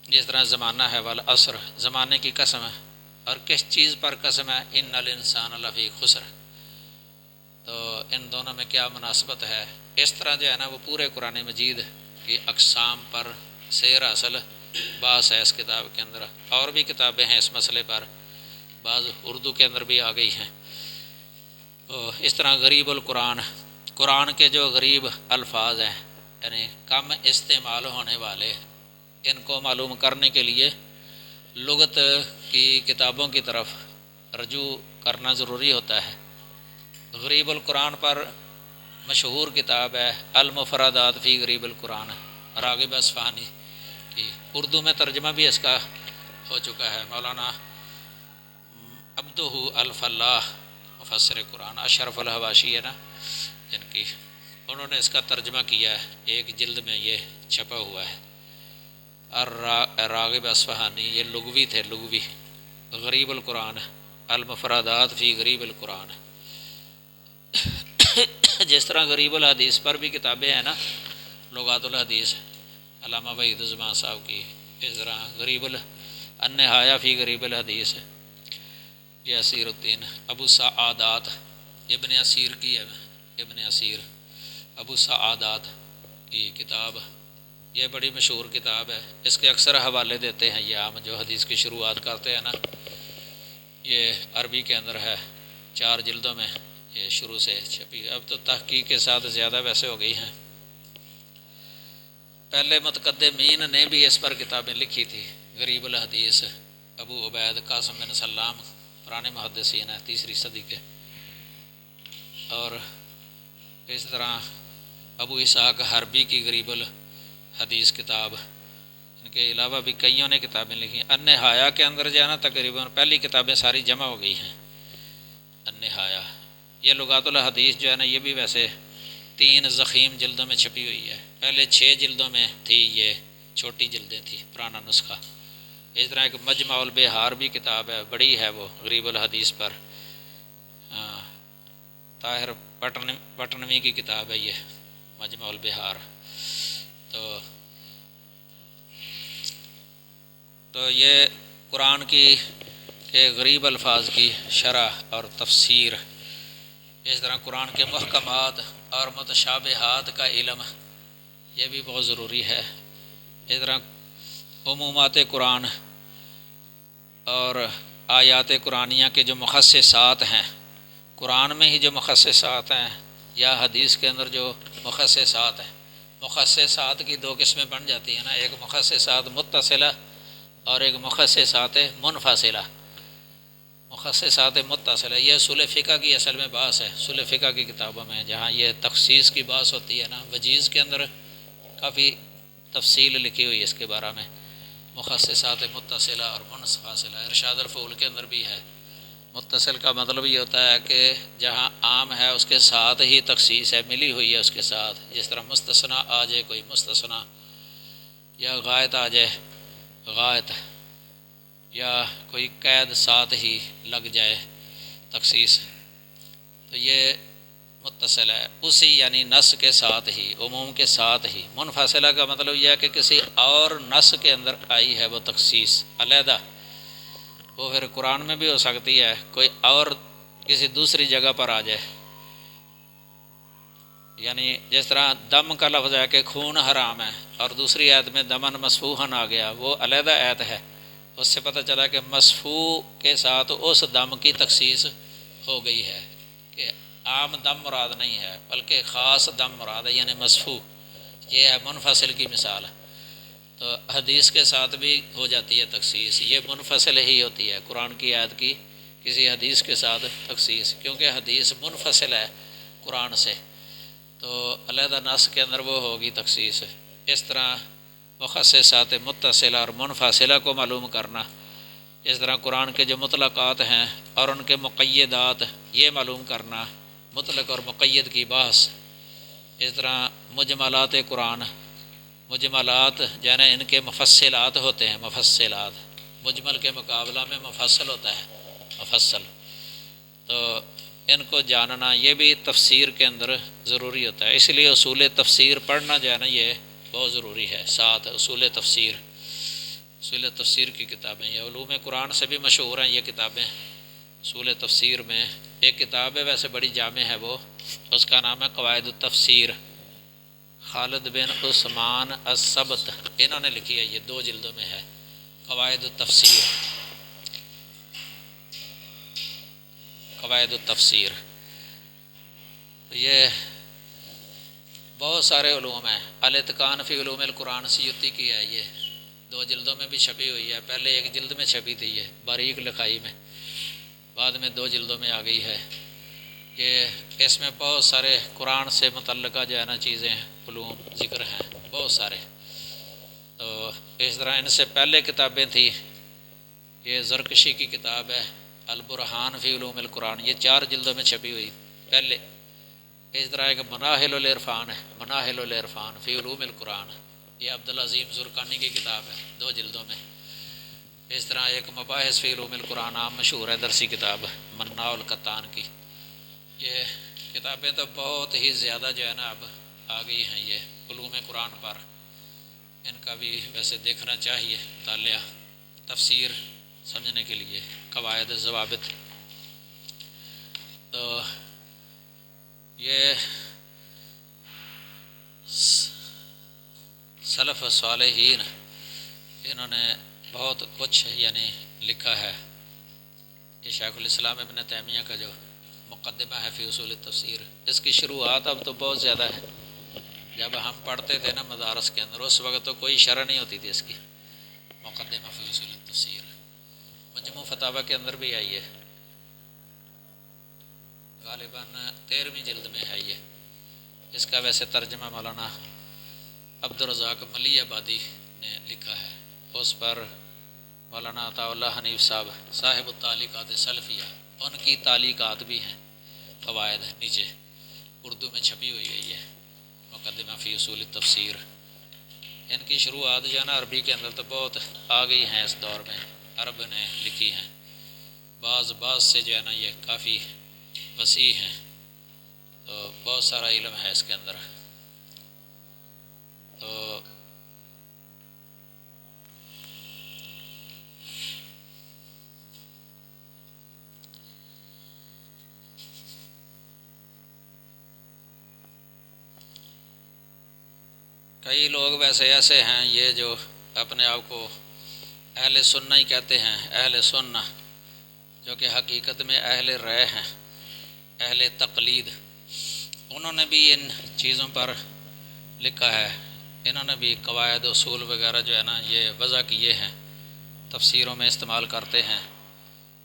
جس طرح زمانہ ہے والعصر، زمانے کی قسم ہے، اور کس چیز پر قسم ہے، ان الانسان لفی خسر، تو ان دونوں میں کیا مناسبت ہے۔ اس طرح جو ہے نا وہ پورے قرآن مجید کی اقسام پر سیر اصل بحث ہے اس کتاب کے اندر۔ اور بھی کتابیں ہیں اس مسئلے پر، بعض اردو کے اندر بھی آ گئی ہیں۔ اس طرح غریب القرآن، قرآن کے جو غریب الفاظ ہیں یعنی کم استعمال ہونے والے، ان کو معلوم کرنے کے لیے لغت کی کتابوں کی طرف رجوع کرنا ضروری ہوتا ہے۔ غریب القرآن پر مشہور کتاب ہے المفردات فی غریب القرآن، راغب اصفہانی کی، اردو میں ترجمہ بھی اس کا ہو چکا ہے، مولانا عبدہ الفلاح مفسر قرآن، اشرف الحواشی ہے نا جن کی، انہوں نے اس کا ترجمہ کیا ہے، 1 جلد میں یہ چھپا ہوا ہے۔ راغب اصفہانی یہ لغوی تھے، لغوی، غریب القرآن، المفردات فی غریب القرآن۔ جس طرح غریب الحدیث پر بھی کتابیں ہیں نا، لغات الحدیث، علامہ وحید الزمان صاحب کی، اس طرح غریب النہایہ فی غریب الحدیث، یہ اسیر الدین ابو سعادات، ابن اسیر کی ہے، ابن اسیر ابو سعادات کی کتاب یہ بڑی مشہور کتاب ہے، اس کے اکثر حوالے دیتے ہیں یہ عام جو حدیث کی شروعات کرتے ہیں نا، یہ عربی کے اندر ہے، 4 جلدوں میں یہ شروع سے چھپی، اب تو تحقیق کے ساتھ زیادہ ویسے ہو گئی ہیں۔ پہلے متقدمین نے بھی اس پر کتابیں لکھی تھی، غریب الحدیث ابو عبید قاسم بن سلام پرانے محدثین ہیں 3 صدی کے، اور اس طرح ابو اسحاق حربی کی غریب الحدیث کتاب، ان کے علاوہ بھی کئیوں نے کتابیں لکھی ہیں۔ النہایہ کے اندر جو ہے نا تقریباً پہلی کتابیں ساری جمع ہو گئی ہیں۔ النہایہ یہ لغات الحدیث جو ہے نا، یہ بھی ویسے 3 ضخیم جلدوں میں چھپی ہوئی ہے، پہلے 6 جلدوں میں تھی، یہ چھوٹی جلدیں تھی پرانا نسخہ۔ اس طرح ایک مجمع البحار بھی کتاب ہے، بڑی ہے وہ غریب الحدیث پر، طاہر پٹنوی کی کتاب ہے یہ مجمع البحار۔ تو یہ قرآن کی غریب الفاظ کی شرح اور تفسیر، اس طرح قرآن کے محکمات اور متشابہات کا علم، یہ بھی بہت ضروری ہے۔ اس طرح عمومات قرآن اور آیات قرآنیہ کے جو مخصصات ہیں، قرآن میں ہی جو مخصصات ہیں یا حدیث کے اندر جو مخصصات ہیں، مخصصات کی 2 قسمیں بن جاتی ہیں نا، ایک مخصصات متصلہ اور ایک مخصصات منفصلہ۔ مخصصات متصلہ یہ اصول فقہ کی اصل میں بحث ہے، اصول فقہ کی کتابوں میں جہاں یہ تخصیص کی بحث ہوتی ہے نا، وجیز کے اندر کافی تفصیل لکھی ہوئی ہے اس کے بارے میں، مخصصات متصلہ اور منفصلہ۔ ارشاد الفول کے اندر بھی ہے، متصل کا مطلب یہ ہوتا ہے کہ جہاں عام ہے اس کے ساتھ ہی تخصیص ہے، ملی ہوئی ہے اس کے ساتھ، جس طرح مستثنیٰ آ جائے کوئی مستثنیٰ، یا غائط آ جائے غائط، یا کوئی قید ساتھ ہی لگ جائے تخصیص، تو یہ متصل ہے، اسی یعنی نص کے ساتھ ہی، عموم کے ساتھ ہی۔ منفصلہ کا مطلب یہ ہے کہ کسی اور نص کے اندر آئی ہے وہ تخصیص علیحدہ، وہ پھر قرآن میں بھی ہو سکتی ہے، کوئی اور کسی دوسری جگہ پر آ جائے، یعنی جس طرح دم کا لفظ ہے کہ خون حرام ہے، اور دوسری آیت میں دمن مسفوحن آ گیا، وہ علیحدہ آیت ہے، اس سے پتہ چلا کہ مسفوح کے ساتھ اس دم کی تخصیص ہو گئی ہے، کہ عام دم مراد نہیں ہے بلکہ خاص دم مراد ہے، یعنی مسفوح، یہ ہے منفصل کی مثال۔ تو حدیث کے ساتھ بھی ہو جاتی ہے تخصیص، یہ منفصل ہی ہوتی ہے، قرآن کی آیت کی کسی حدیث کے ساتھ تخصیص، کیونکہ حدیث منفصل ہے قرآن سے، تو علیحدہ نص کے اندر وہ ہوگی تخصیص۔ اس طرح مخصصات متصلہ اور منفصلہ کو معلوم کرنا، اس طرح قرآن کے جو مطلقات ہیں اور ان کے مقیدات یہ معلوم کرنا، مطلق اور مقید کی بحث۔ اس طرح مجملات قرآن، مجملات یعنی ان کے مفصلات ہوتے ہیں، مفصلات مجمل کے مقابلہ میں مفصل ہوتا ہے، مفصل، تو ان کو جاننا یہ بھی تفسیر کے اندر ضروری ہوتا ہے، اس لیے اصول تفسیر پڑھنا جو ہے نا یہ بہت ضروری ہے۔ ساتھ اصول تفسیر، اصول تفسیر کی کتابیں، یہ علوم قرآن سے بھی مشہور ہیں یہ کتابیں۔ اصول تفسیر میں ایک کتاب ہے ویسے بڑی جامع ہے، وہ اس کا نام ہے قواعد التفسیر، خالد بن عثمان السبت انہوں نے لکھی ہے، یہ 2 جلدوں میں ہے، قواعد التفسیر، قواعد التفسیر۔ یہ بہت سارے علوم ہیں، الاتقان فی علوم القرآن سیوطی کی ہے، یہ 2 جلدوں میں بھی چھپی ہوئی ہے، پہلے 1 جلد میں چھپی تھی یہ باریک لکھائی میں، بعد میں 2 جلدوں میں آ گئی ہے۔ یہ اس میں بہت سارے قرآن سے متعلقہ جو ہے نا چیزیں، علوم ذکر ہیں بہت سارے۔ تو اس طرح ان سے پہلے کتابیں تھیں، یہ زرکشی کی کتاب ہے البرہان فی علوم القرآن، یہ 4 جلدوں میں چھپی ہوئی پہلے۔ اس طرح ایک مناہل العرفان ہے، مناہل العرفان فی علوم القرآن، یہ عبدالعظیم زرقانی کی کتاب ہے 2 جلدوں میں۔ اس طرح ایک مباحث فی علوم القرآن عام مشہور ہے درسی کتاب مناع القطان کی۔ یہ کتابیں تو بہت ہی زیادہ جو ہے نا اب آ گئی ہیں یہ علوم قرآن پر، ان کا بھی ویسے دیکھنا چاہیے مطالعہ تفسیر سمجھنے کے لیے، قواعد ضوابط۔ تو یہ سلف صالحین انہوں نے بہت کچھ یعنی لکھا ہے. یہ شیخ الاسلام ابن تیمیہ کا جو مقدمہ ہے فی اصول التفسیر، اس کی شروعات اب تو بہت زیادہ ہے. جب ہم پڑھتے تھے نا مدارس کے اندر، اس وقت تو کوئی شرح نہیں ہوتی تھی اس کی. مقدمہ فی اصول التفسیر مجموع فتاوی کے اندر بھی آئی ہے، غالباً 13ویں جلد میں ہے یہ. اس کا ویسے ترجمہ مولانا عبدالرزاق ملی آبادی نے لکھا ہے. اس پر مولانا عطا اللہ حنیف صاحب صاحب التعلیقات سلفیہ، ان کی تعلیقات بھی ہیں، فوائد نیچے اردو میں چھپی ہوئی ہے. یہ مقدمہ فی اصول التفسیر، ان کی شروعات جو ہے نا عربی کے اندر تو بہت آ گئی ہیں اس دور میں، عرب نے لکھی ہیں. بعض سے جو ہے نا یہ کافی وسیع ہیں، تو بہت سارا علم ہے اس کے اندر. تو کئی لوگ ویسے ایسے ہیں یہ جو اپنے آپ کو اہل سنہ ہی کہتے ہیں، اہل سنہ، جو کہ حقیقت میں اہل رائے ہیں، اہل تقلید. انہوں نے بھی ان چیزوں پر لکھا ہے. انہوں نے بھی قواعد اصول وغیرہ جو ہے نا یہ وضع کیے ہیں، تفسیروں میں استعمال کرتے ہیں،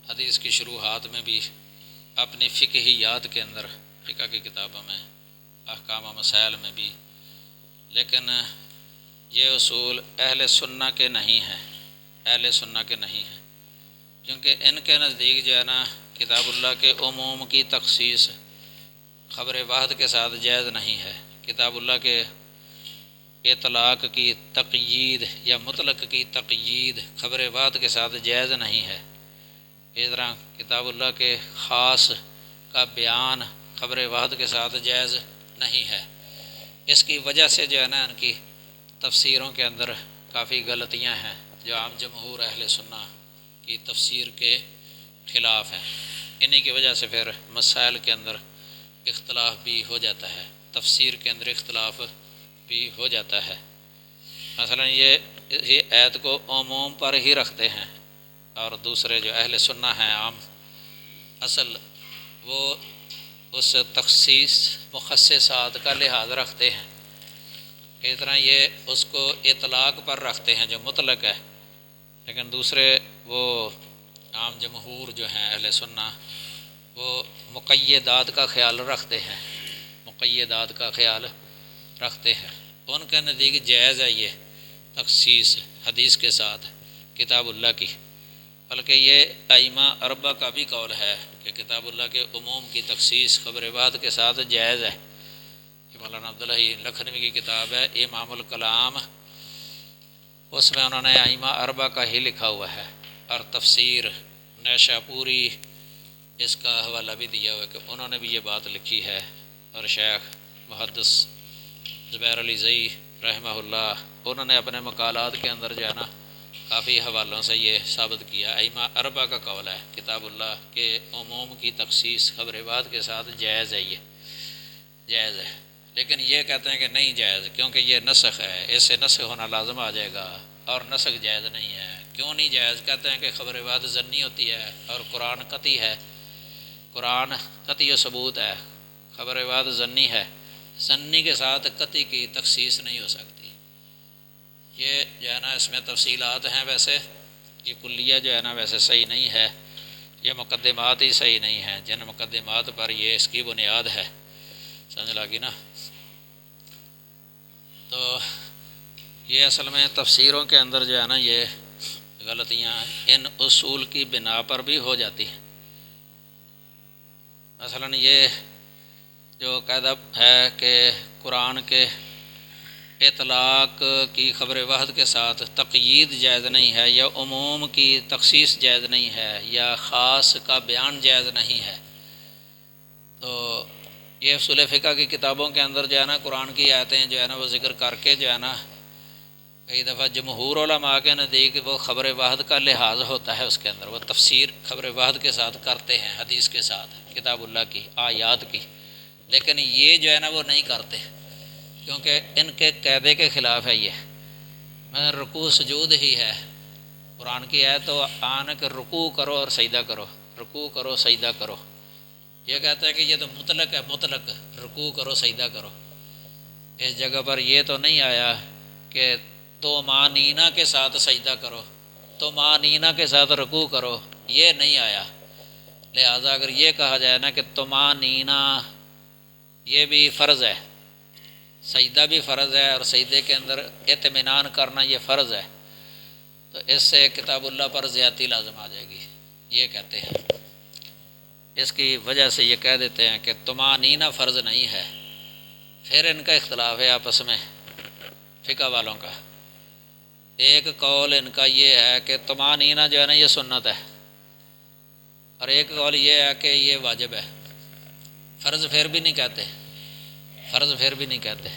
حدیث کی شروحات میں بھی، اپنی فقہیات کے اندر، فقہ کی کتابوں میں، احکام و مسائل میں بھی. لیکن یہ اصول اہل سنہ کے نہیں ہیں، اہل سنہ کے نہیں ہیں، کیونکہ ان کے نزدیک جو ہے نا کتاب اللہ کے عموم کی تخصیص خبر واحد کے ساتھ جائز نہیں ہے. کتاب اللہ کے اطلاق کی تقیید یا مطلق کی تقیید خبر واحد کے ساتھ جائز نہیں ہے. اس طرح کتاب اللہ کے خاص کا بیان خبر واحد کے ساتھ جائز نہیں ہے. اس کی وجہ سے جو ہے نا ان کی تفسیروں کے اندر کافی غلطیاں ہیں جو عام جمہور اہل سنہ کی تفسیر کے خلاف ہیں. انہی کی وجہ سے پھر مسائل کے اندر اختلاف بھی ہو جاتا ہے، تفسیر کے اندر اختلاف بھی ہو جاتا ہے. مثلا یہ آیت کو عموم پر ہی رکھتے ہیں، اور دوسرے جو اہل سنہ ہیں عام اصل، وہ اس تخصیص مخصصات کا لحاظ رکھتے ہیں. اس طرح یہ اس کو اطلاق پر رکھتے ہیں جو مطلق ہے، لیکن دوسرے وہ عام جمہور جو ہیں اہل سنہ وہ مقیدات کا خیال رکھتے ہیں، مقیدات کا خیال رکھتے ہیں. ان کے نزدیک جائز ہے یہ تخصیص حدیث کے ساتھ کتاب اللہ کی، بلکہ یہ ائمہ اربعہ کا بھی قول ہے کہ کتاب اللہ کے عموم کی تخصیص خبر واحد کے ساتھ جائز ہے. یہ مولانا عبداللہ لکھنوی کی کتاب ہے امام الکلام، اس میں انہوں نے ائمہ اربعہ کا ہی لکھا ہوا ہے، اور تفسیر نیشاپوری اس کا حوالہ بھی دیا ہوا ہے کہ انہوں نے بھی یہ بات لکھی ہے. اور شیخ محدث زبیر علی زئی رحمہ اللہ، انہوں نے اپنے مقالات کے اندر جو ہے نا کافی حوالوں سے یہ ثابت کیا. ائمہ اربعہ کا قول ہے کتاب اللہ کے عموم کی تخصیص خبر واحد کے ساتھ جائز ہے، یہ جائز ہے. لیکن یہ کہتے ہیں کہ نہیں جائز، کیونکہ یہ نسخ ہے، اس سے نسخ ہونا لازم آ جائے گا، اور نسخ جائز نہیں ہے. کیوں نہیں جائز؟ کہتے ہیں کہ خبر واحد ظنی ہوتی ہے اور قرآن قطعی ہے، قرآن قطعی و ثبوت ہے، خبر واحد ظنی ہے، ظنی کے ساتھ قطعی کی تخصیص نہیں ہو سکتی. یہ جو ہے نا اس میں تفصیلات ہیں، ویسے یہ کلیہ جو ہے نا ویسے صحیح نہیں ہے، یہ مقدمات ہی صحیح نہیں ہیں جن مقدمات پر یہ اس کی بنیاد ہے. سمجھ لگی نا؟ تو یہ اصل میں تفسیروں کے اندر جو ہے نا یہ غلطیاں ان اصول کی بنا پر بھی ہو جاتی ہیں. مثلا یہ جو قاعدہ ہے کہ قرآن کے اطلاق کی خبر واحد کے ساتھ تقیید جائز نہیں ہے، یا عموم کی تخصیص جائز نہیں ہے، یا خاص کا بیان جائز نہیں ہے. تو یہ اصول فقہ کی کتابوں کے اندر جو ہے نا قرآن کی آیتیں جو ہے نا وہ ذکر کر کے جو ہے نا کئی دفعہ جمہور علماء کے نزدیک وہ خبر واحد کا لحاظ ہوتا ہے، اس کے اندر وہ تفسیر خبر واحد کے ساتھ کرتے ہیں، حدیث کے ساتھ کتاب اللہ کی آیات کی. لیکن یہ جو ہے نا وہ نہیں کرتے، کیونکہ ان کے قاعدے کے خلاف ہے یہ. رکوع سجود ہی ہے۔ قرآن کی ہے تو آن کہ رکوع کرو اور سجدہ کرو، رکوع کرو سجدہ کرو۔ یہ کہتا ہے کہ یہ تو مطلق ہے، مطلق رکوع کرو سجدہ کرو۔ اس جگہ پر یہ تو نہیں آیا کہ تو معنینا کے ساتھ سجدہ کرو، تو معنینا کے ساتھ رکوع کرو، یہ نہیں آیا۔ لہٰذا اگر یہ کہا جائے نا کہ طمانینہ یہ بھی فرض ہے، سجدہ بھی فرض ہے اور سجدے کے اندر اطمینان کرنا یہ فرض ہے، تو اس سے کتاب اللہ پر زیادتی لازم آ جائے گی، یہ کہتے ہیں۔ اس کی وجہ سے یہ کہہ دیتے ہیں کہ طمانینہ فرض نہیں ہے۔ پھر ان کا اختلاف ہے آپس میں فقہ والوں کا۔ ایک قول ان کا یہ ہے کہ طمانینہ جو ہے نا یہ سنت ہے، اور ایک قول یہ ہے کہ یہ واجب ہے۔ فرض پھر بھی نہیں کہتے، فرض پھر بھی نہیں کہتے،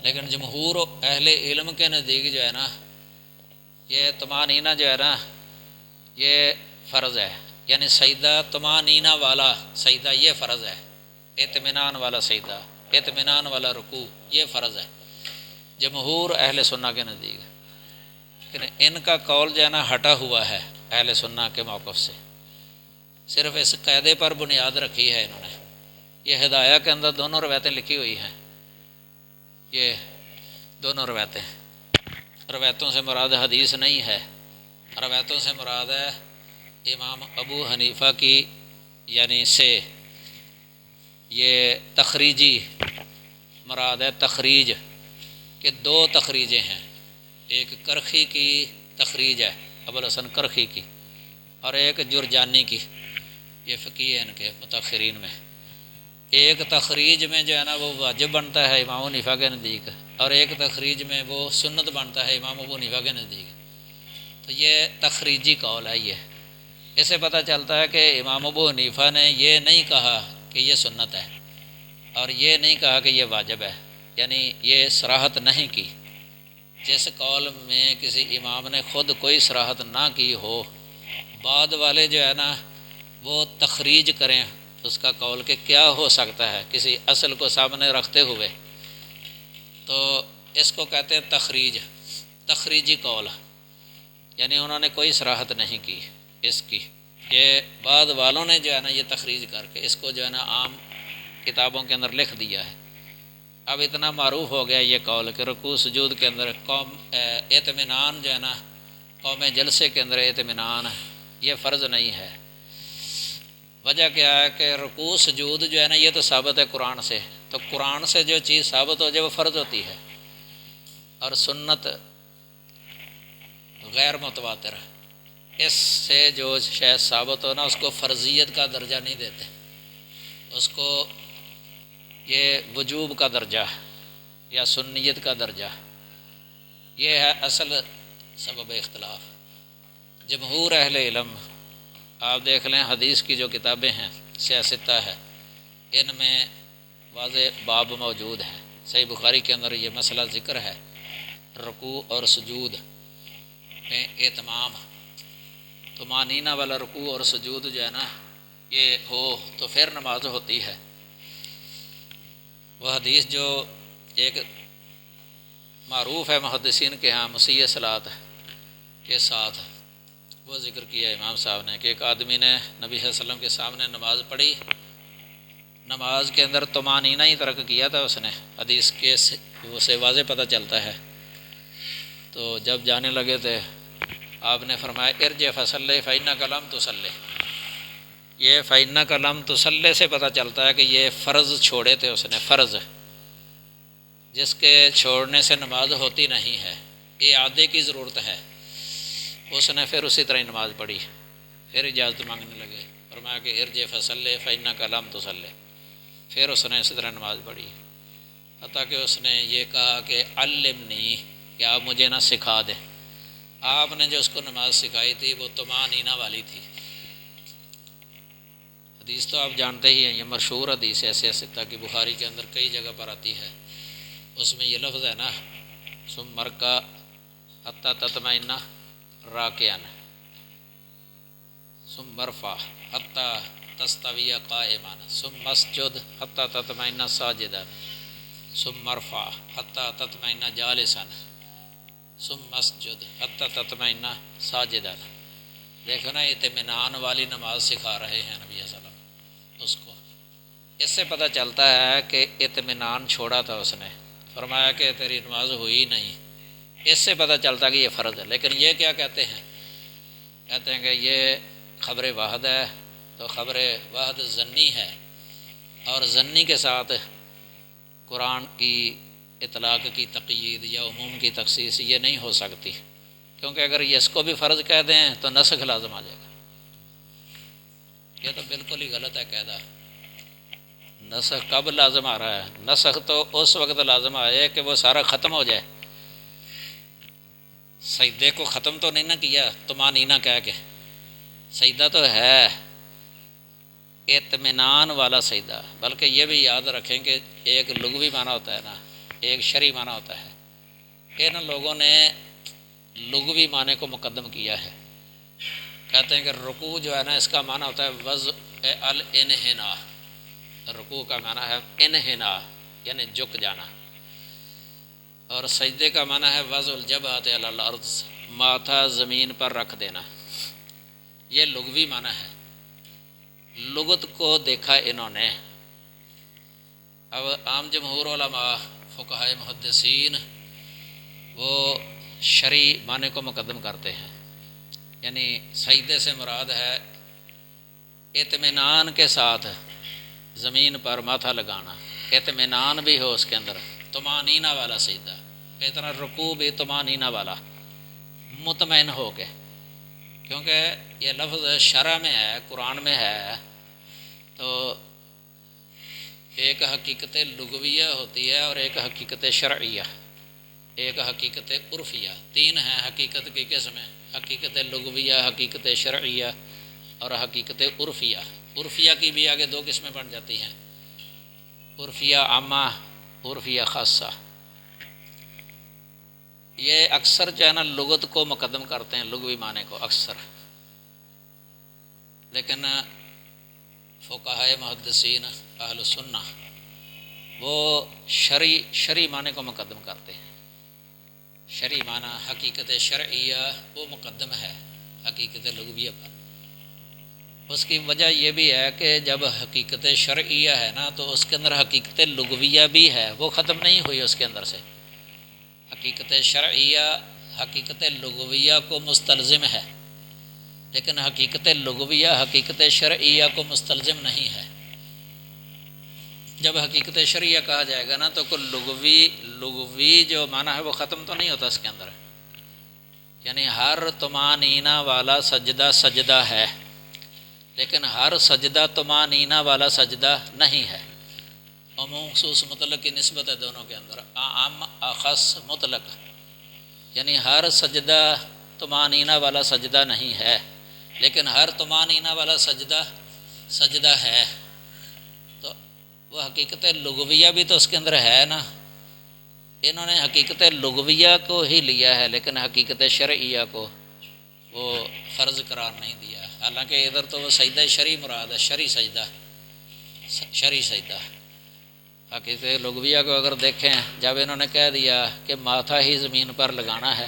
لیکن جمہور اہل علم کے نزدیک جو ہے نا یہ طمانینہ جو ہے نا یہ فرض ہے، یعنی سجدہ طمانینہ والا سجدہ یہ فرض ہے، اطمینان والا سجدہ، اطمینان والا رکوع یہ فرض ہے جمہور اہل سنہ کے نزدیک۔ لیکن ان کا قول جو ہے نا ہٹا ہوا ہے اہل سنہ کے موقف سے، صرف اس قاعدے پر بنیاد رکھی ہے انہوں نے۔ یہ ہدایہ کے اندر دونوں روایتیں لکھی ہوئی ہیں، یہ دونوں روایتیں، روایتوں سے مراد حدیث نہیں ہے، روایتوں سے مراد ہے امام ابو حنیفہ کی یعنی سے، یہ تخریجی مراد ہے، تخریج کہ دو تخریجیں ہیں، ایک کرخی کی تخریج ہے ابوالحسن کرخی کی، اور ایک جرجانی کی، یہ فقیہ ان کے متاخرین میں۔ ایک تخریج میں جو ہے نا وہ واجب بنتا ہے امام حنیفہ کے نزدیک، اور ایک تخریج میں وہ سنت بنتا ہے امام ابو حنیفہ کے نزدیک۔ تو یہ تخریجی قول ہے۔ یہ اس سے پتہ چلتا ہے کہ امام ابو حنیفہ نے یہ نہیں کہا کہ یہ سنت ہے، اور یہ نہیں کہا کہ یہ واجب ہے، یعنی یہ صراحت نہیں کی۔ جس قول میں کسی امام نے خود کوئی صراحت نہ کی ہو، بعد والے جو ہے نا وہ تخریج کریں اس کا قول کہ کیا ہو سکتا ہے کسی اصل کو سامنے رکھتے ہوئے، تو اس کو کہتے ہیں تخریج، تخریجی قول، یعنی انہوں نے کوئی صراحت نہیں کی اس کی، یہ بعد والوں نے جو ہے نا یہ تخریج کر کے اس کو جو ہے نا عام کتابوں کے اندر لکھ دیا ہے۔ اب اتنا معروف ہو گیا یہ قول کہ رکوع سجود کے اندر قوم اطمینان جو ہے نا، قوم جلسے کے اندر اطمینان یہ فرض نہیں ہے۔ وجہ کیا ہے کہ رکوع سجود جو ہے نا یہ تو ثابت ہے قرآن سے، تو قرآن سے جو چیز ثابت ہو جائے وہ فرض ہوتی ہے، اور سنت غیر متواتر، اس سے جو شے ثابت ہو نا اس کو فرضیت کا درجہ نہیں دیتے، اس کو یہ وجوب کا درجہ یا سنیت کا درجہ، یہ ہے اصل سبب اختلاف۔ جمہور اہل علم آپ دیکھ لیں حدیث کی جو کتابیں ہیں سیاستہ ہے، ان میں واضح باب موجود ہے، صحیح بخاری کے اندر یہ مسئلہ ذکر ہے، رکوع اور سجود میں اہتمام، طمانینہ والا رکوع اور سجود جو ہے نا یہ ہو تو پھر نماز ہوتی ہے۔ وہ حدیث جو ایک معروف ہے محدثین کے ہاں مسیح صلاۃ کے ساتھ، وہ ذکر کیا امام صاحب نے کہ ایک آدمی نے نبی صلی اللہ علیہ وسلم کے سامنے نماز پڑھی، نماز کے اندر طمانینہ ہی ترک کیا تھا اس نے، حدیث کے اسے واضح پتہ چلتا ہے۔ تو جب جانے لگے تھے آپ نے فرمایا ارجع فصلی فإنک لم تصلی، یہ فإنک لم تصلی سے پتہ چلتا ہے کہ یہ فرض چھوڑے تھے اس نے، فرض جس کے چھوڑنے سے نماز ہوتی نہیں ہے، اعادے کی ضرورت ہے۔ اس نے پھر اسی طرح نماز پڑھی، پھر اجازت مانگنے لگے، فرمایا کہ ارجع فصلی فإنک لم تصلی، پھر اس نے اسی طرح نماز پڑھی، حتیٰ کہ اس نے یہ کہا کہ علمنی، کہ آپ مجھے نہ سکھا دیں۔ آپ نے جو اس کو نماز سکھائی تھی وہ طمانینہ والی تھی۔ حدیث تو آپ جانتے ہی ہیں، یہ مشہور حدیث ہے سیاستہ کی، بخاری کے اندر کئی جگہ پر آتی ہے، اس میں یہ لفظ ہے نا ثم ارکع حتی تطمئن راکعا ثم ارفع حتی تستوی قائما ثم اسجد حتی تطمئن ساجدا ثم ارفع حتی تطمئن جالسا ثم اسجد حتی تطمئن ساجدا۔ دیکھو نا، اطمینان والی نماز سکھا رہے ہیں نبی صلی اللہ علیہ وسلم اس کو۔ اس سے پتہ چلتا ہے کہ اطمینان چھوڑا تھا اس نے، فرمایا کہ تیری نماز ہوئی نہیں۔ اس سے پتہ چلتا کہ یہ فرض ہے۔ لیکن یہ کیا کہتے ہیں؟ کہتے ہیں کہ یہ خبر واحد ہے، تو خبر واحد ظنی ہے، اور ظنی کے ساتھ قرآن کی اطلاق کی تقیید یا عموم کی تخصیص یہ نہیں ہو سکتی، کیونکہ اگر یہ اس کو بھی فرض کہہ دیں تو نسخ لازم آ جائے گا۔ یہ تو بالکل ہی غلط ہے قاعدہ۔ نسخ کب لازم آ رہا ہے؟ نسخ تو اس وقت لازم آئے کہ وہ سارا ختم ہو جائے۔ سجدے کو ختم تو نہیں نہ کیا طمانینہ کہہ کے، سجدہ تو ہے اطمینان والا سجدہ۔ بلکہ یہ بھی یاد رکھیں کہ ایک لغوی معنی ہوتا ہے نا، ایک شرعی معنی ہوتا ہے۔ ان لوگوں نے لغوی معنی کو مقدم کیا ہے۔ کہتے ہیں کہ رکوع جو ہے نا، اس کا معنی ہوتا ہے وضع الانحنا۔ رکوع کا معنی ہے انحنا، یعنی جھک جانا، اور سجدے کا معنی ہے وضع الجبہۃ علی الارض، ماتھا زمین پر رکھ دینا۔ یہ لغوی معنی ہے۔ لغت کو دیکھا انہوں نے۔ اب عام جمہور علماء فقہائے محدثین وہ شرعی معنی کو مقدم کرتے ہیں، یعنی سجدے سے مراد ہے اطمینان کے ساتھ زمین پر ماتھا لگانا، اطمینان بھی ہو اس کے اندر، طمانینہ والا سجدہ۔ اتنا رکوع بھی طمانینہ والا، مطمئن ہو کے، کیونکہ یہ لفظ شرع میں ہے، قرآن میں ہے، تو ایک حقیقت لغویہ ہوتی ہے اور ایک حقیقت شرعیہ، ایک حقیقت عرفیہ۔ تین ہیں حقیقت کی قسمیں: حقیقت لغویہ، حقیقت شرعیہ اور حقیقت عرفیہ۔ عرفیہ کی بھی آگے دو قسمیں بن جاتی ہیں، عرفیہ عامہ، عرفیہ خاصہ۔ یہ اکثر جو ہے نا لغت کو مقدم کرتے ہیں، لغوی معنی کو اکثر، لیکن فقہائے محدثین اہل سنہ وہ شرعی معنی کو مقدم کرتے ہیں۔ شرعی معنی حقیقت شرعیہ وہ مقدم ہے حقیقت لغویہ پر۔ اس کی وجہ یہ بھی ہے کہ جب حقیقت شرعیہ ہے نا، تو اس کے اندر حقیقت لغویہ بھی ہے، وہ ختم نہیں ہوئی اس کے اندر سے۔ حقیقت شرعیہ حقیقت لغویہ کو مستلزم ہے، لیکن حقیقت لغویہ حقیقت شرعیہ کو مستلزم نہیں ہے۔ جب حقیقت شرعیہ کہا جائے گا نا، تو کوئی لغوی جو معنی ہے وہ ختم تو نہیں ہوتا اس کے اندر، یعنی ہر طمانینہ والا سجدہ سجدہ ہے، لیکن ہر سجدہ طمانینہ والا سجدہ نہیں ہے۔ عموم خصوص مطلق کی نسبت ہے دونوں کے اندر، عام اخص مطلق، یعنی ہر سجدہ طمانینہ والا سجدہ نہیں ہے، لیکن ہر طمانینہ والا سجدہ ہے۔ تو وہ حقیقت لغویہ بھی تو اس کے اندر ہے نا۔ انہوں نے حقیقت لغویہ کو ہی لیا ہے، لیکن حقیقت شرعیہ کو وہ فرض قرار نہیں دیا، حالانکہ ادھر تو وہ سجدہ شرعی مراد ہے، شرعی سجدہ۔ حقیقت لغویہ کو اگر دیکھیں، جب انہوں نے کہہ دیا کہ ماتھا ہی زمین پر لگانا ہے،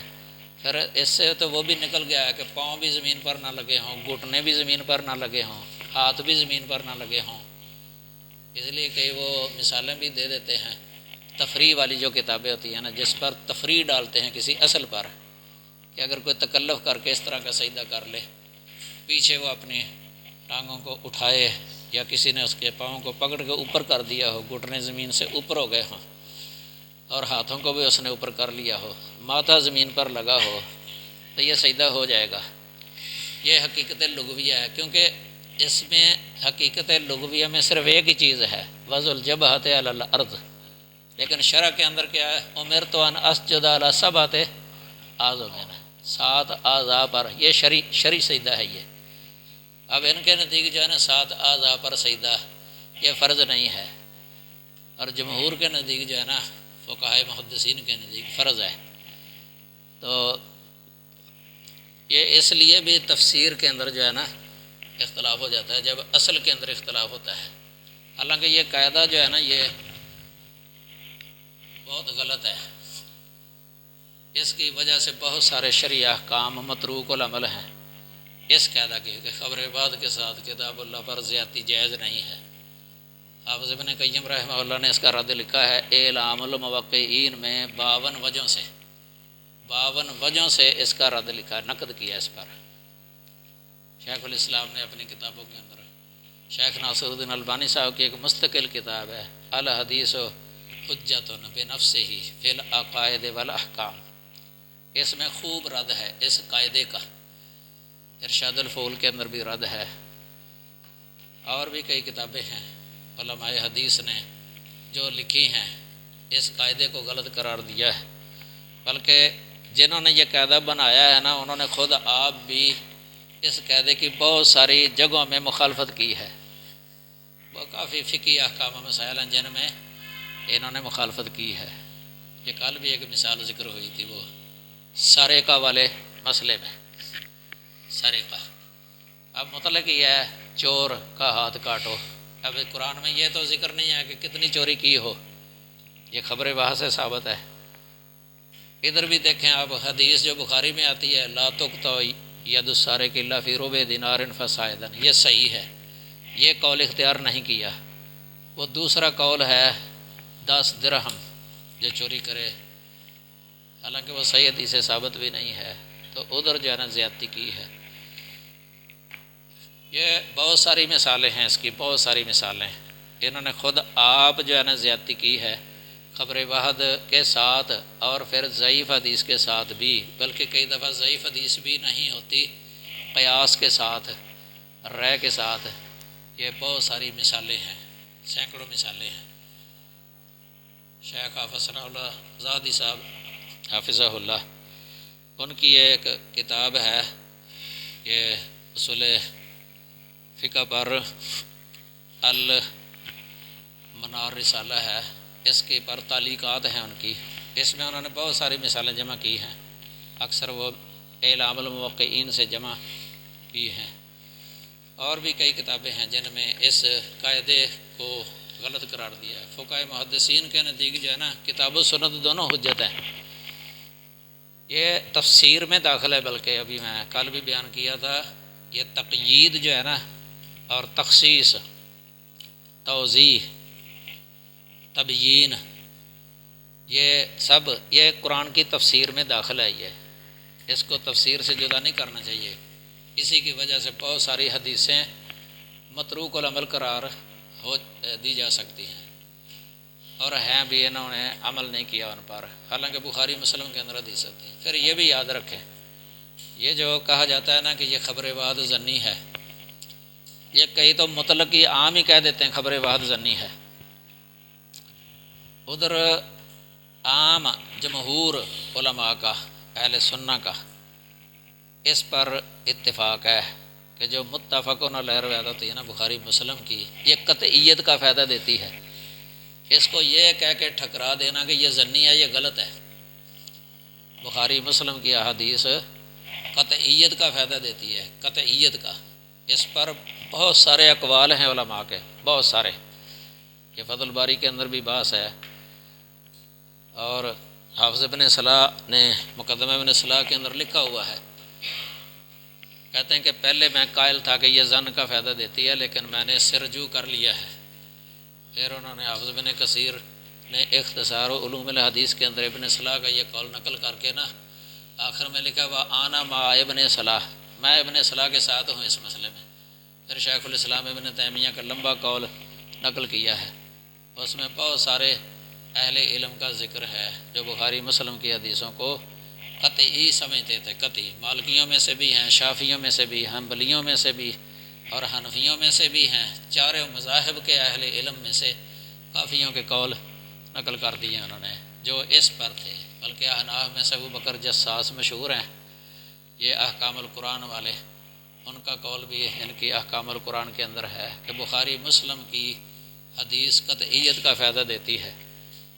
پھر اس سے تو وہ بھی نکل گیا ہے کہ پاؤں بھی زمین پر نہ لگے ہوں، گھٹنے بھی زمین پر نہ لگے ہوں، ہاتھ بھی زمین پر نہ لگے ہوں۔ اس لیے کہ وہ مثالیں بھی دے دیتے ہیں، تفریح والی جو کتابیں ہوتی ہیں نا، جس پر تفریح ڈالتے ہیں کسی اصل پر، کہ اگر کوئی تکلف کر کے اس طرح کا سجدہ کر لے، پیچھے وہ اپنی ٹانگوں کو اٹھائے، یا کسی نے اس کے پاؤں کو پکڑ کے اوپر کر دیا ہو، گھٹنے زمین سے اوپر ہو گئے ہوں، اور ہاتھوں کو بھی اس نے اوپر کر لیا ہو، ماتھا زمین پر لگا ہو، تو یہ سجدہ ہو جائے گا۔ یہ حقیقت لغویہ ہے، کیونکہ اس میں حقیقت لغویہ میں صرف ایک ہی چیز ہے، وضع الجبہۃ علی الارض، لیکن شرع کے اندر کیا ہے؟ امرت ان اسجد علی سبعۃ اعظم، 7 اعضاء پر، یہ شرعی سجدہ ہے یہ۔ اب ان کے نزدیک جو ہے نا 7 اعضاء پر سجدہ یہ فرض نہیں ہے، اور جمہور کے نزدیک جو ہے نا، فقہائے محدثین کے نزدیک فرض ہے۔ تو یہ اس لیے بھی تفسیر کے اندر جو ہے نا اختلاف ہو جاتا ہے جب اصل کے اندر اختلاف ہوتا ہے، حالانکہ یہ قاعدہ جو ہے نا یہ بہت غلط ہے۔ اس کی وجہ سے بہت سارے شرعی احکام متروک العمل ہیں اس قاعدہ کی کہ خبر بعد کے ساتھ کتاب اللہ پر زیادتی جائز نہیں ہے۔ حافظ ابن قیم رحمہ اللہ نے اس کا رد لکھا ہے اعلام الموقعین میں 52 وجہوں سے اس کا رد لکھا، نقد کیا اس پر شیخ الاسلام نے اپنی کتابوں کے اندر۔ شیخ ناصر الدین البانی صاحب کی ایک مستقل کتاب ہے الحدیث حجۃ بنفسہ فی العقائد والاحکام، اس میں خوب رد ہے اس قاعدے کا۔ ارشاد الفول کے اندر بھی رد ہے، اور بھی کئی کتابیں ہیں علماء حدیث نے جو لکھی ہیں اس قاعدے کو غلط قرار دیا ہے، بلکہ جنہوں نے یہ قاعدہ بنایا ہے نا انہوں نے خود آپ بھی اس قاعدے کی بہت ساری جگہوں میں مخالفت کی ہے۔ وہ کافی فقہی احکام و مسائل ہیں جن میں انہوں نے مخالفت کی ہے۔ یہ کل بھی ایک مثال ذکر ہوئی تھی، وہ سرقہ والے مسئلے میں۔ سرقہ اب مطلق یہ ہے چور کا ہاتھ کاٹو، اب قرآن میں یہ تو ذکر نہیں ہے کہ کتنی چوری کی ہو، یہ خبر وہاں سے ثابت ہے۔ ادھر بھی دیکھیں آپ حدیث جو بخاری میں آتی ہے لا تقطع ید السارق الا فی ربع دینار فصاعدا، یہ صحیح ہے، یہ قول اختیار نہیں کیا۔ وہ دوسرا قول ہے 10 درہم جو چوری کرے، حالانکہ وہ صحیح حدیث سے ثابت بھی نہیں ہے، تو ادھر جو ہے نا زیادتی کی ہے۔ یہ بہت ساری مثالیں ہیں اس کی، بہت ساری مثالیں انہوں نے خود آپ جو ہے نا زیادتی کی ہے خبر واحد کے ساتھ، اور پھر ضعیف حدیث کے ساتھ بھی، بلکہ کئی دفعہ ضعیف حدیث بھی نہیں ہوتی، قیاس کے ساتھ، رائے کے ساتھ۔ یہ بہت ساری مثالیں ہیں، سینکڑوں مثالیں ہیں۔ شیخ حافظ ثناء اللہ زادی صاحب حافظہ اللہ، ان کی ایک کتاب ہے یہ اصول فقہ پر المنار رسالہ ہے، اس کے پر تعلیقات ہیں ان کی، اس میں انہوں نے بہت ساری مثالیں جمع کی ہیں، اکثر وہ اعلام الموقعین سے جمع کی ہیں۔ اور بھی کئی کتابیں ہیں جن میں اس قاعدے کو غلط قرار دیا ہے۔ فقہاء محدثین کے نزدیک جو ہے نا کتاب و سنت دونوں حجت ہیں، یہ تفسیر میں داخل ہے، بلکہ ابھی میں کل بھی بیان کیا تھا یہ تقیید جو ہے نا اور تخصیص، توضیح، تبیین، یہ سب یہ قرآن کی تفسیر میں داخل ہے، یہ اس کو تفسیر سے جدا نہیں کرنا چاہیے۔ اسی کی وجہ سے بہت ساری حدیثیں متروک العمل قرار ہو دی جا سکتی ہیں، اور ہیں بھی انہوں نے عمل نہیں کیا ان پر، حالانکہ بخاری مسلم کے اندر حدیث ہوتی ہے۔ پھر یہ بھی یاد رکھیں یہ جو کہا جاتا ہے نا کہ یہ خبر واحد ظنی ہے، یہ کئی تو مطلق ہی عام ہی کہہ دیتے ہیں خبر واحد ظنی ہے، ادھر عام جمہور علماء کا، اہل سنہ کا اس پر اتفاق ہے کہ جو متفقون علیہ روایت ہوتی ہے نا بخاری مسلم کی، یہ قطعیت کا فائدہ دیتی ہے۔ اس کو یہ کہہ کے ٹھکرا دینا کہ یہ ظنی ہے، یہ غلط ہے۔ بخاری مسلم کی احادیث قطعیت کا فائدہ دیتی ہے، قطعیت کا۔ اس پر بہت سارے اقوال ہیں علماء کے، بہت سارے، یہ فضل الباری کے اندر بھی بحث ہے، اور حافظ ابن صلاح نے مقدمہ ابن صلاح کے اندر لکھا ہوا ہے، کہتے ہیں کہ پہلے میں قائل تھا کہ یہ ظن کا فائدہ دیتی ہے، لیکن میں نے اس سے رجوع کر لیا ہے۔ پھر انہوں نے حافظ ابن کثیر نے اختصار علوم الحدیث کے اندر ابن صلاح کا یہ قول نقل کر کے نا آخر میں لکھا وَأَنَا مَعَ ابن صلاح، میں ابن صلاح کے ساتھ ہوں اس مسئلے میں۔ پھر شیخ الاسلام ابن تیمیہ کا لمبا قول نقل کیا ہے، اس میں بہت سارے اہل علم کا ذکر ہے جو بخاری مسلم کی حدیثوں کو قطعی سمجھتے تھے، قطعی۔ مالکیوں میں سے بھی ہیں، شافیوں میں سے بھی، حنبلیوں میں سے بھی، اور حنفیوں میں سے بھی ہیں، چاروں مذاہب کے اہل علم میں سے کافیوں کے قول نقل کر دیے انہوں نے جو اس پر تھے، بلکہ احناف میں سے ابو بکر جساس مشہور ہیں، یہ احکام القرآن والے، ان کا قول بھی ان کی احکام القرآن کے اندر ہے کہ بخاری مسلم کی حدیث قطعیت کا فائدہ دیتی ہے۔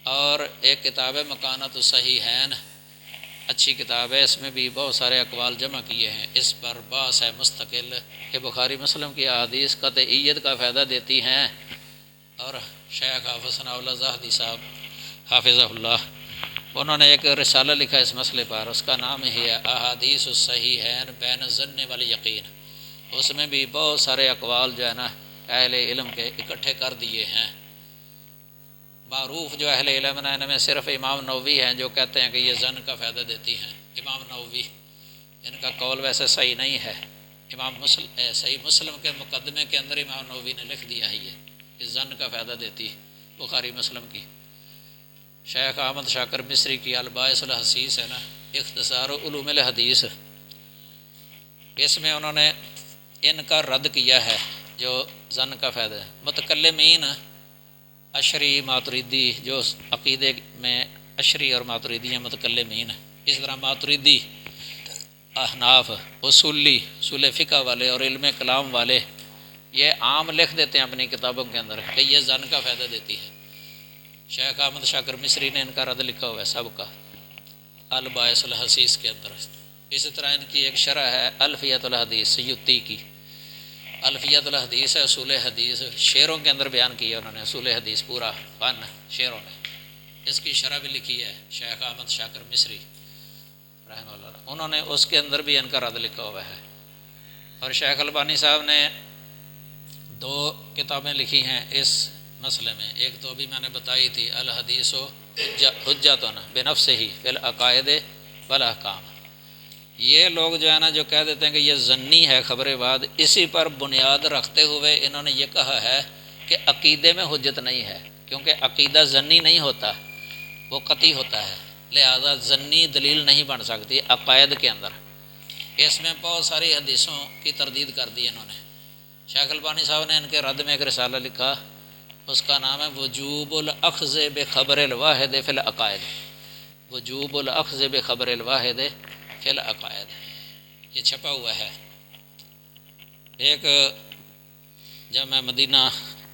اور ایک کتاب ہے مکانۃ الصحیحین، اچھی کتاب ہے، اس میں بھی بہت سارے اقوال جمع کیے ہیں، اس پر بحث ہے مستقل کہ بخاری مسلم کی احادیث قطعیت کا فائدہ دیتی ہیں۔ اور شیخ حافظ ثناء اللہ زاہدی صاحب حافظہ اللہ انہوں نے ایک رسالہ لکھا اس مسئلے پر، اس کا نام ہے احادیث الصحیحین بین الظن والیقین۔ اس میں بھی بہت سارے اقوال جو ہے نا اہل علم کے اکٹھے کر دیے ہیں۔ معروف جو اہل علم ہیں ان میں صرف امام نووی ہیں جو کہتے ہیں کہ یہ ظن کا فائدہ دیتی ہیں۔ امام نووی، ان کا قول ویسے صحیح نہیں ہے، صحیح مسلم کے مقدمے کے اندر امام نووی نے لکھ دیا ہے یہ ظن کا فائدہ دیتی ہے، بخاری مسلم کی۔ شیخ احمد شاکر مصری کی الباعث الحسیس ہے نا، اختصار علوم الحدیث، اس میں انہوں نے ان کا رد کیا ہے جو ظن کا فائدہ ہے۔ متکلمین اشری ماتریدی جو عقیدے میں اشری اور ماتریدی ہیں متکلمین، اس طرح ماتریدی، احناف، اصول فقہ والے اور علم کلام والے یہ عام لکھ دیتے ہیں اپنی کتابوں کے اندر کہ یہ ظن کا فائدہ دیتی ہے۔ شیخ احمد شاکر مصری نے ان کا رد لکھا ہوا ہے سب کا الباعث الحسیس کے اندر۔ اسی طرح ان کی ایک شرح ہے الفیۃ الحدیث سیوطی کی، الفیۃ الحدیث ہے اصول حدیث، شعروں کے اندر بیان کیا انہوں نے اصول حدیث، پورا فن شعروں میں، اس کی شرح بھی لکھی ہے شیخ احمد شاکر مصری رحمہ اللہ، انہوں نے اس کے اندر بھی ان کا رد لکھا ہوا ہے۔ اور شیخ البانی صاحب نے 2 کتابیں لکھی ہیں اس مسئلے میں، ایک تو ابھی میں نے بتائی تھی الحدیث حجۃ بنفسہ فی العقائد والاحکام۔ یہ لوگ جو ہے نا جو کہہ دیتے ہیں کہ یہ ظنی ہے خبر بعد، اسی پر بنیاد رکھتے ہوئے انہوں نے یہ کہا ہے کہ عقیدے میں حجت نہیں ہے، کیونکہ عقیدہ ظنی نہیں ہوتا، وہ قطعی ہوتا ہے، لہذا ظنی دلیل نہیں بن سکتی عقائد کے اندر۔ اس میں بہت ساری حدیثوں کی تردید کر دی انہوں نے۔ شیخ البانی صاحب نے ان کے رد میں ایک رسالہ لکھا، اس کا نام ہے وجوب الاخذ بخبر الواحد فی العقائد، وجوب الاخذ بخبر الواحد فی العقائد، یہ چھپا ہوا ہے۔ ایک جب میں مدینہ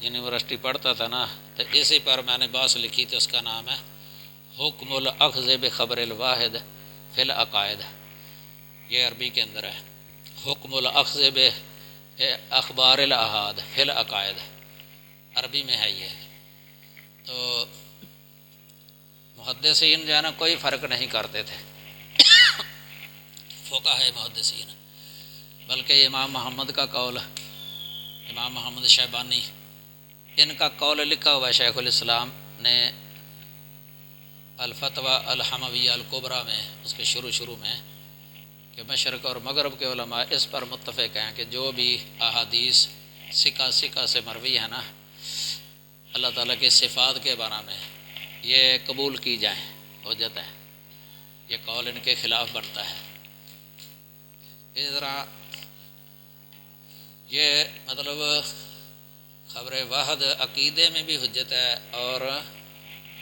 یونیورسٹی پڑھتا تھا نا تو اسی پر میں نے بحث لکھی تھی، اس کا نام ہے حکم الاخذ بخبر الواحد فی العقائد، یہ عربی کے اندر ہے، حکم الاخذ باخبار الاحاد فی العقائد، عربی میں ہے یہ۔ تو محدثین جو ہے نا کوئی فرق نہیں کرتے تھے، فقہاء محدثین، بلکہ امام محمد کا قول، امام محمد شیبانی، ان کا قول لکھا ہوا ہے شیخ الاسلام نے الفتویٰ الحمویہ الکبریٰ میں، اس کے شروع میں، کہ مشرق اور مغرب کے علماء اس پر متفق ہیں کہ جو بھی احادیث ثقہ سے مروی ہے نا اللہ تعالیٰ کے صفات کے بارے میں، یہ قبول کی جائیں، حجت ہے، یہ قول ان کے خلاف بنتا ہے۔ اس طرح یہ مطلب خبر واحد عقیدے میں بھی حجت ہے اور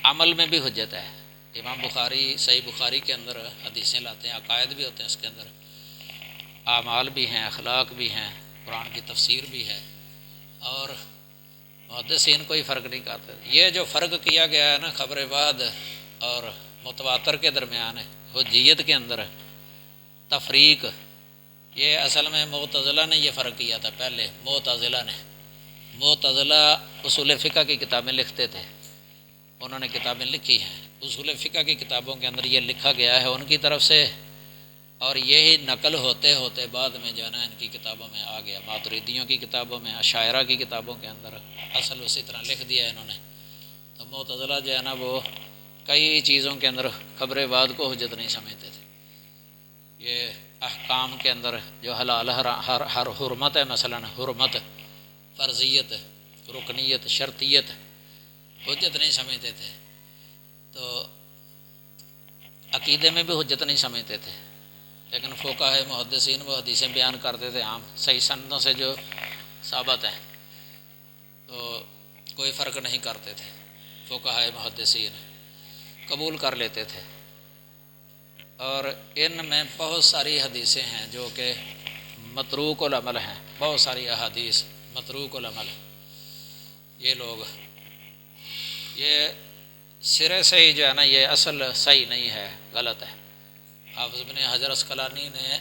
عمل میں بھی حجت ہے۔ امام بخاری صحیح بخاری کے اندر حدیثیں لاتے ہیں، عقائد بھی ہوتے ہیں اس کے اندر، اعمال بھی ہیں، اخلاق بھی ہیں، قرآن کی تفسیر بھی ہے، اور محدثین کوئی فرق نہیں کرتے۔ یہ جو فرق کیا گیا ہے نا خبر واحد اور متواتر کے درمیان ہے حجیت کے اندر تفریق، یہ اصل میں معتزلہ نے یہ فرق کیا تھا پہلے، معتزلہ اصول فقہ کی کتابیں لکھتے تھے، انہوں نے کتابیں لکھی ہیں اصول فقہ کی کتابوں کے اندر، یہ لکھا گیا ہے ان کی طرف سے، اور یہی نقل ہوتے ہوتے بعد میں جو ہے نا ان کی کتابوں میں آ گیا، ماتریدیوں کی کتابوں میں، اشاعرہ کی کتابوں کے اندر اصل اسی طرح لکھ دیا ہے انہوں نے۔ تو معتزلہ جو ہے نا وہ کئی چیزوں کے اندر خبر بعد کو حجت نہیں سمجھتے تھے، یہ احکام کے اندر جو حلال ہر حرمت ہے، مثلا حرمت، فرضیت، رکنیت، شرطیت، حجت نہیں سمجھتے تھے، تو عقیدے میں بھی حجت نہیں سمجھتے تھے، لیکن فقہاء محدثین وہ حدیثیں بیان کرتے تھے عام صحیح سندوں سے جو ثابت ہیں، تو کوئی فرق نہیں کرتے تھے، فقہاء محدثین قبول کر لیتے تھے۔ اور ان میں بہت ساری حدیثیں ہیں جو کہ متروک العمل ہیں، بہت ساری احادیث متروک العمل، یہ لوگ یہ سرے سے ہی جو ہے نا یہ اصل صحیح نہیں ہے، غلط ہے۔ حافظ ابن حجر عسقلانی نے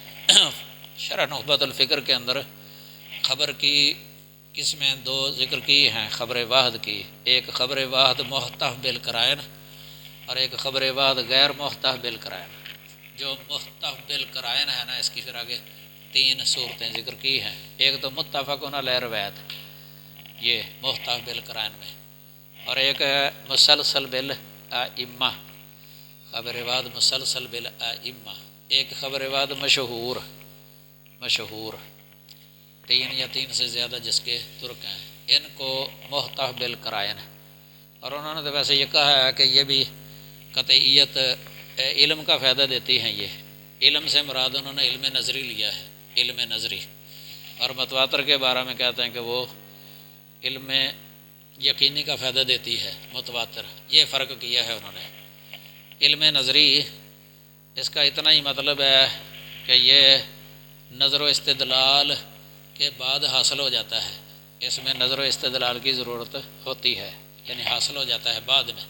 شرح نخبۃ الفکر کے اندر خبر کی قسمیں 2 ذکر کی ہیں خبر واحد کی، ایک خبر واحد محتف بالقرائن، اور ایک خبر واحد غیر محتمل قرائن. جو محتمل قرائن ہے نا، اس کی پھر آگے 3 صورتیں ذکر کی ہیں. ایک تو متفقون علیہ روایت، یہ محتمل قرائن میں، اور ایک ہے مسلسل بالائمہ، خبر واحد مسلسل بالائمہ. ایک خبر واحد مشہور 3 یا 3 سے زیادہ جس کے ترک ہیں، ان کو محتمل قرائن. اور انہوں نے تو ویسے یہ کہا ہے کہ یہ بھی قطعیت علم کا فائدہ دیتی ہیں. یہ علم سے مراد انہوں نے علم نظری لیا ہے، علم نظری. اور متواتر کے بارے میں کہتے ہیں کہ وہ علم یقینی کا فائدہ دیتی ہے متواتر. یہ فرق کیا ہے انہوں نے. علم نظری اس کا اتنا ہی مطلب ہے کہ یہ نظر و استدلال کے بعد حاصل ہو جاتا ہے. اس میں نظر و استدلال کی ضرورت ہوتی ہے، یعنی حاصل ہو جاتا ہے بعد میں.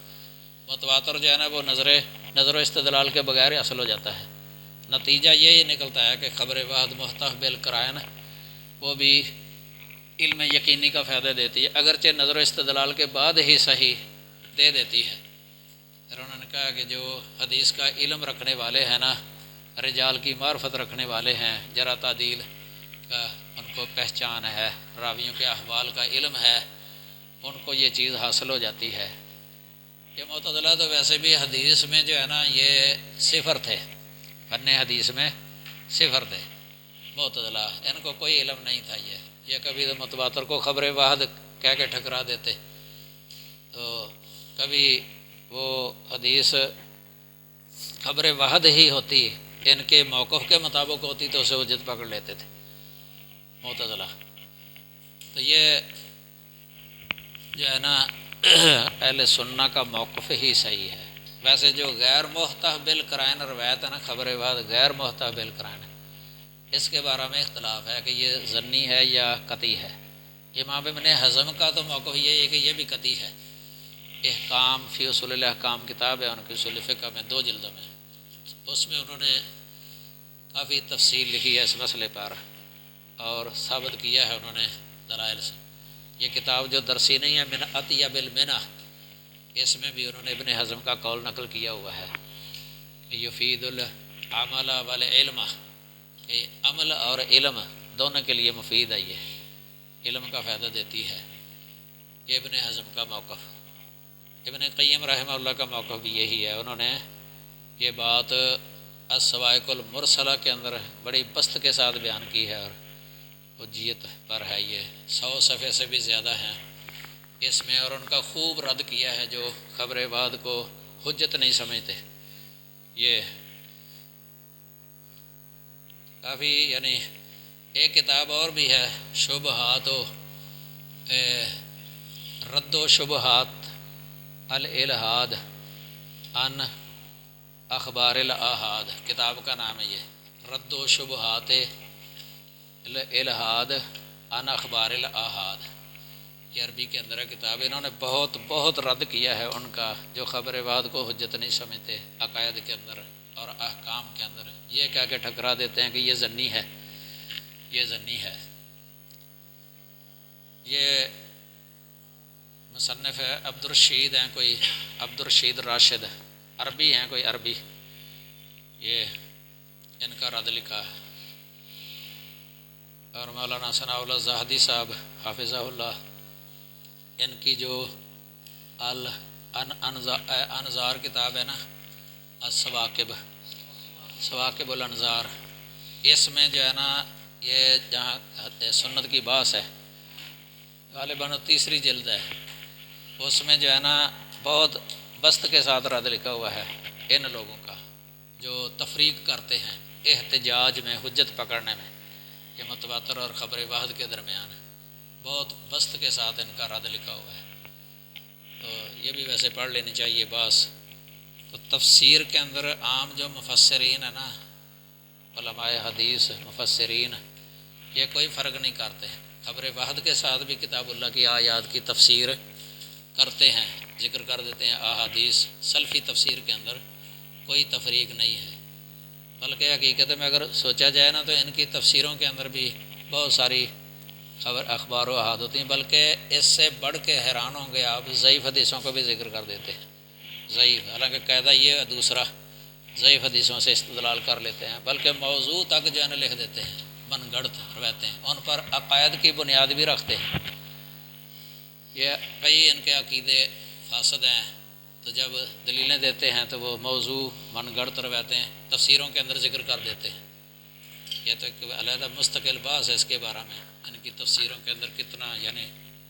متواتر جو ہے نا وہ نظر و استدلال کے بغیر حاصل ہو جاتا ہے. نتیجہ یہی نکلتا ہے کہ خبر واحد محتمل قرائن وہ بھی علم یقینی کا فائدہ دیتی ہے، اگرچہ نظر و استدلال کے بعد ہی صحیح دے دیتی ہے. پھر انہوں نے کہا کہ جو حدیث کا علم رکھنے والے ہیں نا، رجال کی معرفت رکھنے والے ہیں، جرح تعدیل کا ان کو پہچان ہے، راویوں کے احوال کا علم ہے، ان کو یہ چیز حاصل ہو جاتی ہے. یہ معتزلہ تو ویسے بھی حدیث میں جو ہے نا یہ صفر تھے، فن حدیث میں صفر تھے معتزلہ. ان کو کوئی علم نہیں تھا. یہ کبھی تو متواتر کو خبر واحد کہہ کے ٹھکرا دیتے، تو کبھی وہ حدیث خبر واحد ہی ہوتی، ان کے موقف کے مطابق ہوتی تو اسے حجت پکڑ لیتے تھے معتزلہ. تو یہ جو ہے نا اہل سنہ کا موقف ہی صحیح ہے. ویسے جو غیر محتمل قرائن روایت ہے نا، خبر واحد غیر محتمل قرائن، اس کے بارے میں اختلاف ہے کہ یہ ظنی ہے یا قطعی ہے. امام ابن حزم کا تو موقف یہ ہے کہ یہ بھی قطعی ہے. احکام فی اصول الاحکام کتاب ہے ان کی اصول فقہ میں 2 جلدوں میں، اس میں انہوں نے کافی تفصیل لکھی ہے اس مسئلے پر اور ثابت کیا ہے انہوں نے دلائل سے. یہ کتاب جو درسی نہیں ہے، من عطیہ بالمنہ، اس میں بھی انہوں نے ابن حزم کا قول نقل کیا ہوا ہے کہ یفید العمل والعلم، کہ عمل اور علم دونوں کے لیے مفید ہے، یہ علم کا فائدہ دیتی ہے. یہ ابن حزم کا موقف. ابن قیم رحمہ اللہ کا موقف بھی یہی ہے. انہوں نے یہ بات الصواعق المرسلہ کے اندر بڑی بسط کے ساتھ بیان کی ہے، اور حجیت پر ہے. یہ 100 صفحے سے بھی زیادہ ہیں اس میں، اور ان کا خوب رد کیا ہے جو خبر واحد کو حجت نہیں سمجھتے. یہ کافی، یعنی ایک کتاب اور بھی ہے شبہات و رد و شبہات الالحاد عن اخبار الاحاد، کتاب کا نام ہے یہ، رد و شبہات الالحاد عن اخبار الاحاد. یہ عربی کے اندر ہے کتاب. انہوں نے بہت رد کیا ہے ان کا جو خبر واحد کو حجت نہیں سمجھتے عقائد کے اندر اور احکام کے اندر. یہ کہہ کے ٹھکرا دیتے ہیں کہ یہ ظنی ہے، یہ ظنی ہے. یہ مصنف ہے عبدالرشید ہیں کوئی، عبدالرشید راشد، عربی ہیں کوئی عربی، یہ ان کا رد لکھا ہے. اور مولانا ثناء اللہ زاہدی صاحب حافظہ اللہ، ان کی جو انظار کتاب ہے نا، ثواقب الانظار، اس میں جو ہے نا یہ جہاں سنت کی بحث ہے، غالباً 3 جلد ہے، اس میں جو ہے نا بہت بسط کے ساتھ رد لکھا ہوا ہے ان لوگوں کا جو تفریق کرتے ہیں احتجاج میں، حجت پکڑنے میں، یہ متواتر اور خبر واحد کے درمیان ہے. بہت بسط کے ساتھ ان کا رد لکھا ہوا ہے. تو یہ بھی ویسے پڑھ لینی چاہیے باس. تو تفسیر کے اندر عام جو مفسرین ہیں نا، علماء حدیث مفسرین، یہ کوئی فرق نہیں کرتے. خبر واحد کے ساتھ بھی کتاب اللہ کی آیات کی تفسیر کرتے ہیں، ذکر کر دیتے ہیں احادیث. سلفی تفسیر کے اندر کوئی تفریق نہیں ہے، بلکہ حقیقت میں اگر سوچا جائے نا تو ان کی تفسیروں کے اندر بھی بہت ساری اخبار و احاد ہوتی ہیں. بلکہ اس سے بڑھ کے حیران ہوں گے آپ، ضعیف حدیثوں کو بھی ذکر کر دیتے ہیں. ضعیف، حالانکہ قاعدہ یہ دوسرا ضعیف حدیثوں سے استدلال کر لیتے ہیں، بلکہ موضوع تک جو ہے نا لکھ دیتے ہیں، من گڑت روایتیں، ان پر عقائد کی بنیاد بھی رکھتے ہیں۔ یہ کئی ان کے عقیدے فاسد ہیں، تو جب دلیلیں دیتے ہیں تو وہ موضوع من گڑت روایتیں تفسیروں کے اندر ذکر کر دیتے ہیں۔ یہ تو ایک علیحدہ مستقل بحث ہے اس کے بارے میں، ان کی تفسیروں کے اندر کتنا یعنی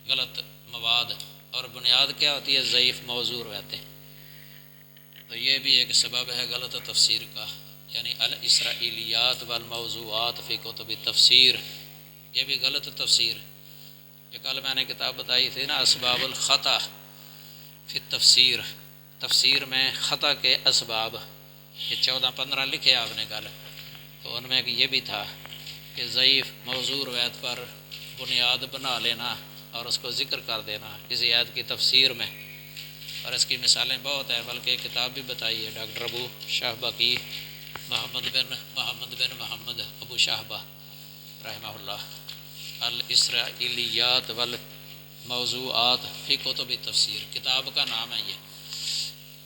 غلط مواد، اور بنیاد کیا ہوتی ہے؟ ضعیف موضوع روایتیں۔ تو یہ بھی ایک سبب ہے غلط تفسیر کا، یعنی الاسرائیلیات والموضوعات فی کتب تفسیر، یہ بھی غلط تفسیر۔ یہ کل میں نے کتاب بتائی تھی نا، اسباب الخطا فی تفسیر، تفسیر میں خطا کے اسباب، یہ 14-15 لکھے آپ نے کل، تو ان میں یہ بھی تھا کہ ضعیف موضوع روایت پر بنیاد بنا لینا اور اس کو ذکر کر دینا کسی آیت کی تفسیر میں، اور اس کی مثالیں بہت ہیں، بلکہ ایک کتاب بھی بتائی ہے ڈاکٹر ابو شہبہ کی، محمد بن محمد ابو شہبہ رحمہ اللہ، الاسرائیلیات والموضوعات فی کتب تفسیر، کتاب کا نام ہے یہ۔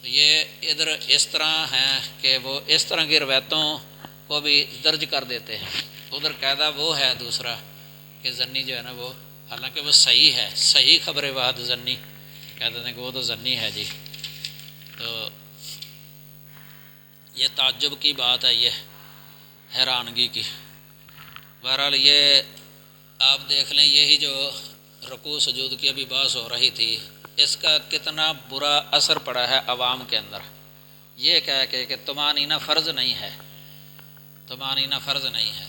تو یہ ادھر اس طرح ہیں کہ وہ اس طرح کی روایتوں کو بھی درج کر دیتے ہیں، ادھر قاعدہ وہ ہے دوسرا کہ ظنی جو ہے نا وہ، حالانکہ وہ صحیح ہے، صحیح خبر واحد ظنی کہتے ہیں کہ وہ تو ظنی ہے جی۔ تو یہ تعجب کی بات ہے، یہ حیرانگی کی۔ بہرحال یہ آپ دیکھ لیں، یہی جو رکوع سجود کی ابھی بحث ہو رہی تھی، اس کا کتنا برا اثر پڑا ہے عوام کے اندر۔ یہ کہہ کہ طمانینہ فرض نہیں ہے، طمانینہ فرض نہیں ہے،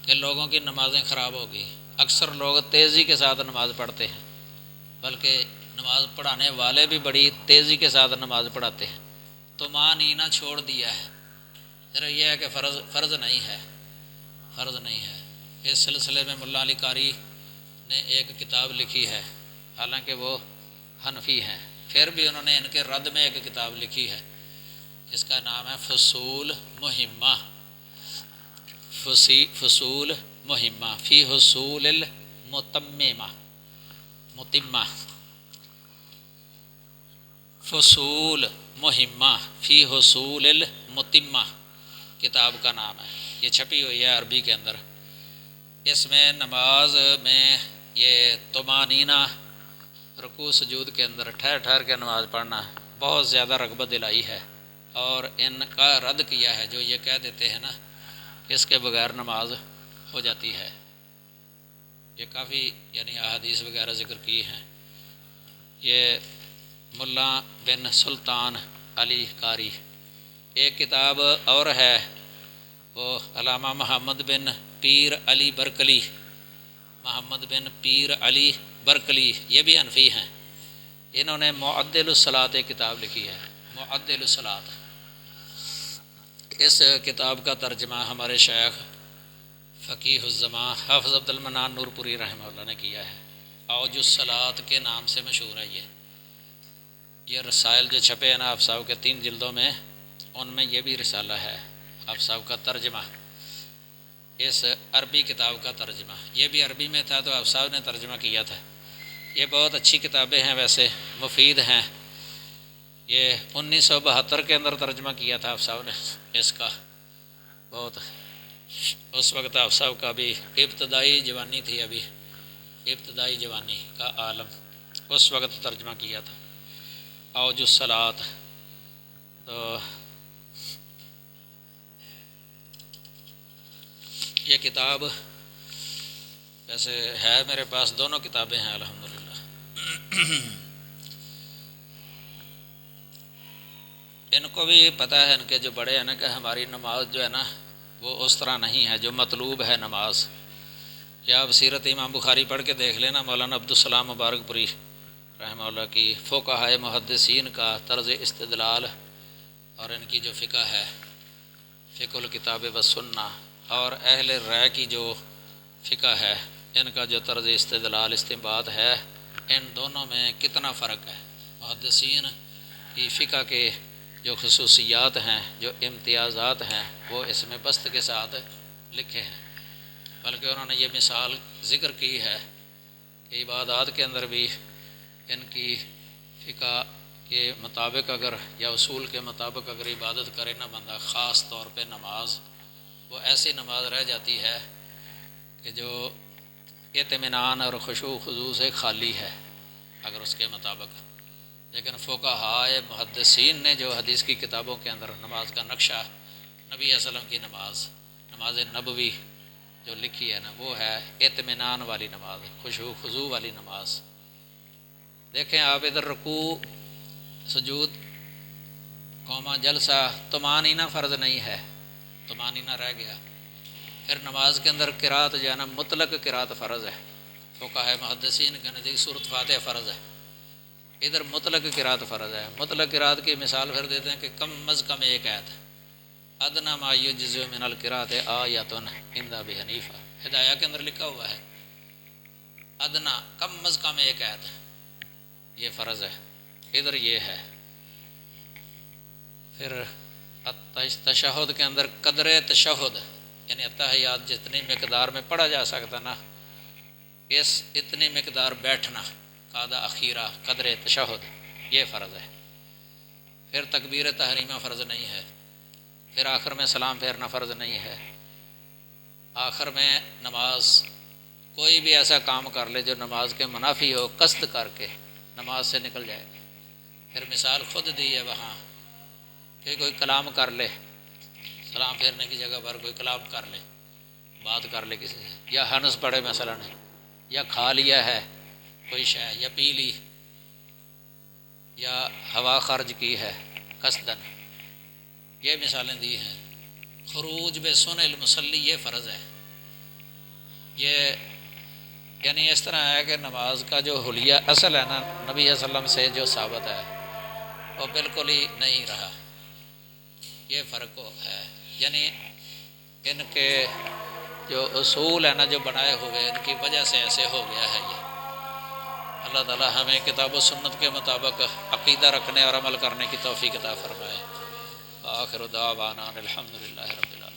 کہ لوگوں کی نمازیں خراب ہوگی۔ اکثر لوگ تیزی کے ساتھ نماز پڑھتے ہیں، بلکہ نماز پڑھانے والے بھی بڑی تیزی کے ساتھ نماز پڑھاتے ہیں، طمانینہ چھوڑ دیا ہے۔ ذرا یہ ہے کہ فرض نہیں ہے، فرض نہیں ہے۔ اس سلسلے میں ملا علی قاری نے ایک کتاب لکھی ہے، حالانکہ وہ حنفی ہیں، پھر بھی انہوں نے ان کے رد میں ایک کتاب لکھی ہے، اس کا نام ہے فصول مہمہ، فصول مہمہ فی حصول المتممہ، متمہ، فصول مہمہ فی حصول المتمہ کتاب کا نام ہے، یہ چھپی ہوئی ہے عربی کے اندر۔ اس میں نماز میں یہ طمانینہ رکوع سجود کے اندر ٹھہر ٹھہر کے نماز پڑھنا بہت زیادہ رغبت دلائی ہے، اور ان کا رد کیا ہے جو یہ کہہ دیتے ہیں نا اس کے بغیر نماز ہو جاتی ہے۔ یہ کافی یعنی احادیث وغیرہ ذکر کی ہیں۔ یہ ملا بن سلطان علی قاری، ایک کتاب اور ہے وہ علامہ محمد بن پیر علی برکلی، محمد بن پیر علی برکلی، یہ بھی حنفی ہیں، انہوں نے معدل الصلاۃ ایک کتاب لکھی ہے، معدل الصلاۃ۔ اس کتاب کا ترجمہ ہمارے شیخ فقیہ الزمان حافظ عبد المنان نور پوری رحمہ اللہ نے کیا ہے، اوج الصلاۃ کے نام سے مشہور ہے۔ یہ رسائل جو چھپے ہیں نا آپ صاحب کے 3 جلدوں میں، ان میں یہ بھی رسالہ ہے آپ صاحب کا ترجمہ، اس عربی کتاب کا ترجمہ، یہ بھی عربی میں تھا تو آپ صاحب نے ترجمہ کیا تھا۔ یہ بہت اچھی کتابیں ہیں، ویسے مفید ہیں۔ یہ 1972 کے اندر ترجمہ کیا تھا آپ صاحب نے اس کا، بہت اس وقت آپ صاحب کا بھی ابتدائی جوانی تھی، ابھی ابتدائی جوانی کا عالم، اس وقت ترجمہ کیا تھا اوج الصلاۃ۔ تو یہ کتاب ویسے ہے میرے پاس، دونوں کتابیں ہیں الحمدللہ۔ ان کو بھی پتہ ہے، ان کے جو بڑے ہیں نا، کہ ہماری نماز جو ہے نا وہ اس طرح نہیں ہے جو مطلوب ہے نماز۔ یا آپ سیرت امام بخاری پڑھ کے دیکھ لینا، مولانا عبدالسلام مبارک پوری رحمہ اللہ کی فقہائے محدثین کا طرز استدلال، اور ان کی جو فقہ ہے، فقہ الکتاب و سنہ، اور اہل رائے کی جو فقہ ہے، ان کا جو طرز استدلال استنباط ہے، ان دونوں میں کتنا فرق ہے۔ محدثین کی فقہ کے جو خصوصیات ہیں، جو امتیازات ہیں، وہ اس میں بست کے ساتھ لکھے ہیں، بلکہ انہوں نے یہ مثال ذکر کی ہے کہ عبادات کے اندر بھی ان کی فقہ کے مطابق اگر یا اصول کے مطابق اگر عبادت کرے نا بندہ، خاص طور پہ نماز، وہ ایسی نماز رہ جاتی ہے کہ جو اطمینان اور خشوع خضوع سے خالی ہے اگر اس کے مطابق۔ لیکن فقہاء محدثین نے جو حدیث کی کتابوں کے اندر نماز کا نقشہ، نبی صلی اللہ علیہ وسلم کی نماز نبوی جو لکھی ہے نا، وہ ہے اطمینان والی نماز، خشوع خضوع والی نماز۔ دیکھیں آپ ادھر رکوع، سجود، قوما، جلسہ، طمانینہ فرض نہیں ہے، طمانینہ رہ گیا۔ پھر نماز کے اندر قرات جو ہے نا مطلق قرات فرض ہے، فقہاء محدثین کے نزدیک سورۃ فاتحہ فرض ہے، ادھر مطلق قرات فرض ہے۔ مطلق قرات کی مثال پھر دیتے ہیں کہ کم از کم ایک آیت، ادنی ما یجزئ من القرات آیۃ عند ابی حنیفہ، ہدایہ کے اندر لکھا ہوا ہے ادنا، کم از کم ایک آیت، یہ فرض ہے، ادھر یہ ہے۔ پھر تشہد کے اندر قدر تشہد یعنی اتحیات جتنی مقدار میں پڑھا جا سکتا نا، اس اتنی مقدار بیٹھنا، قادہ اخیرہ قدر تشہد، یہ فرض ہے۔ پھر تکبیر تحریمہ فرض نہیں ہے، پھر آخر میں سلام پھیرنا فرض نہیں ہے۔ آخر میں نماز کوئی بھی ایسا کام کر لے جو نماز کے منافی ہو، قصد کر کے نماز سے نکل جائے۔ پھر مثال خود دی ہے وہاں کہ کوئی کلام کر لے، سلام پھیرنے کی جگہ پر کوئی کلام کر لے، بات کر لے کسی سے، یا ہنس پڑے مثلا، یا کھا لیا ہے کوئی شے، یا پی لی، یا ہوا خرج کی ہے قصدن، یہ مثالیں دی ہیں۔ خروج بسن المصلی یہ فرض ہے، یہ یعنی اس طرح ہے کہ نماز کا جو حلیہ اصل ہے نا نبی صلی اللہ علیہ وسلم سے جو ثابت ہے وہ بالکل ہی نہیں رہا، یہ فرق ہے۔ یعنی ان کے جو اصول ہے نا جو بنائے ہوئے، ان کی وجہ سے ایسے ہو گیا ہے یہ۔ اللہ تعالی ہمیں کتاب و سنت کے مطابق عقیدہ رکھنے اور عمل کرنے کی توفیق عطا فرمائے۔ آخر دعوانا الحمدللہ رب العالمین۔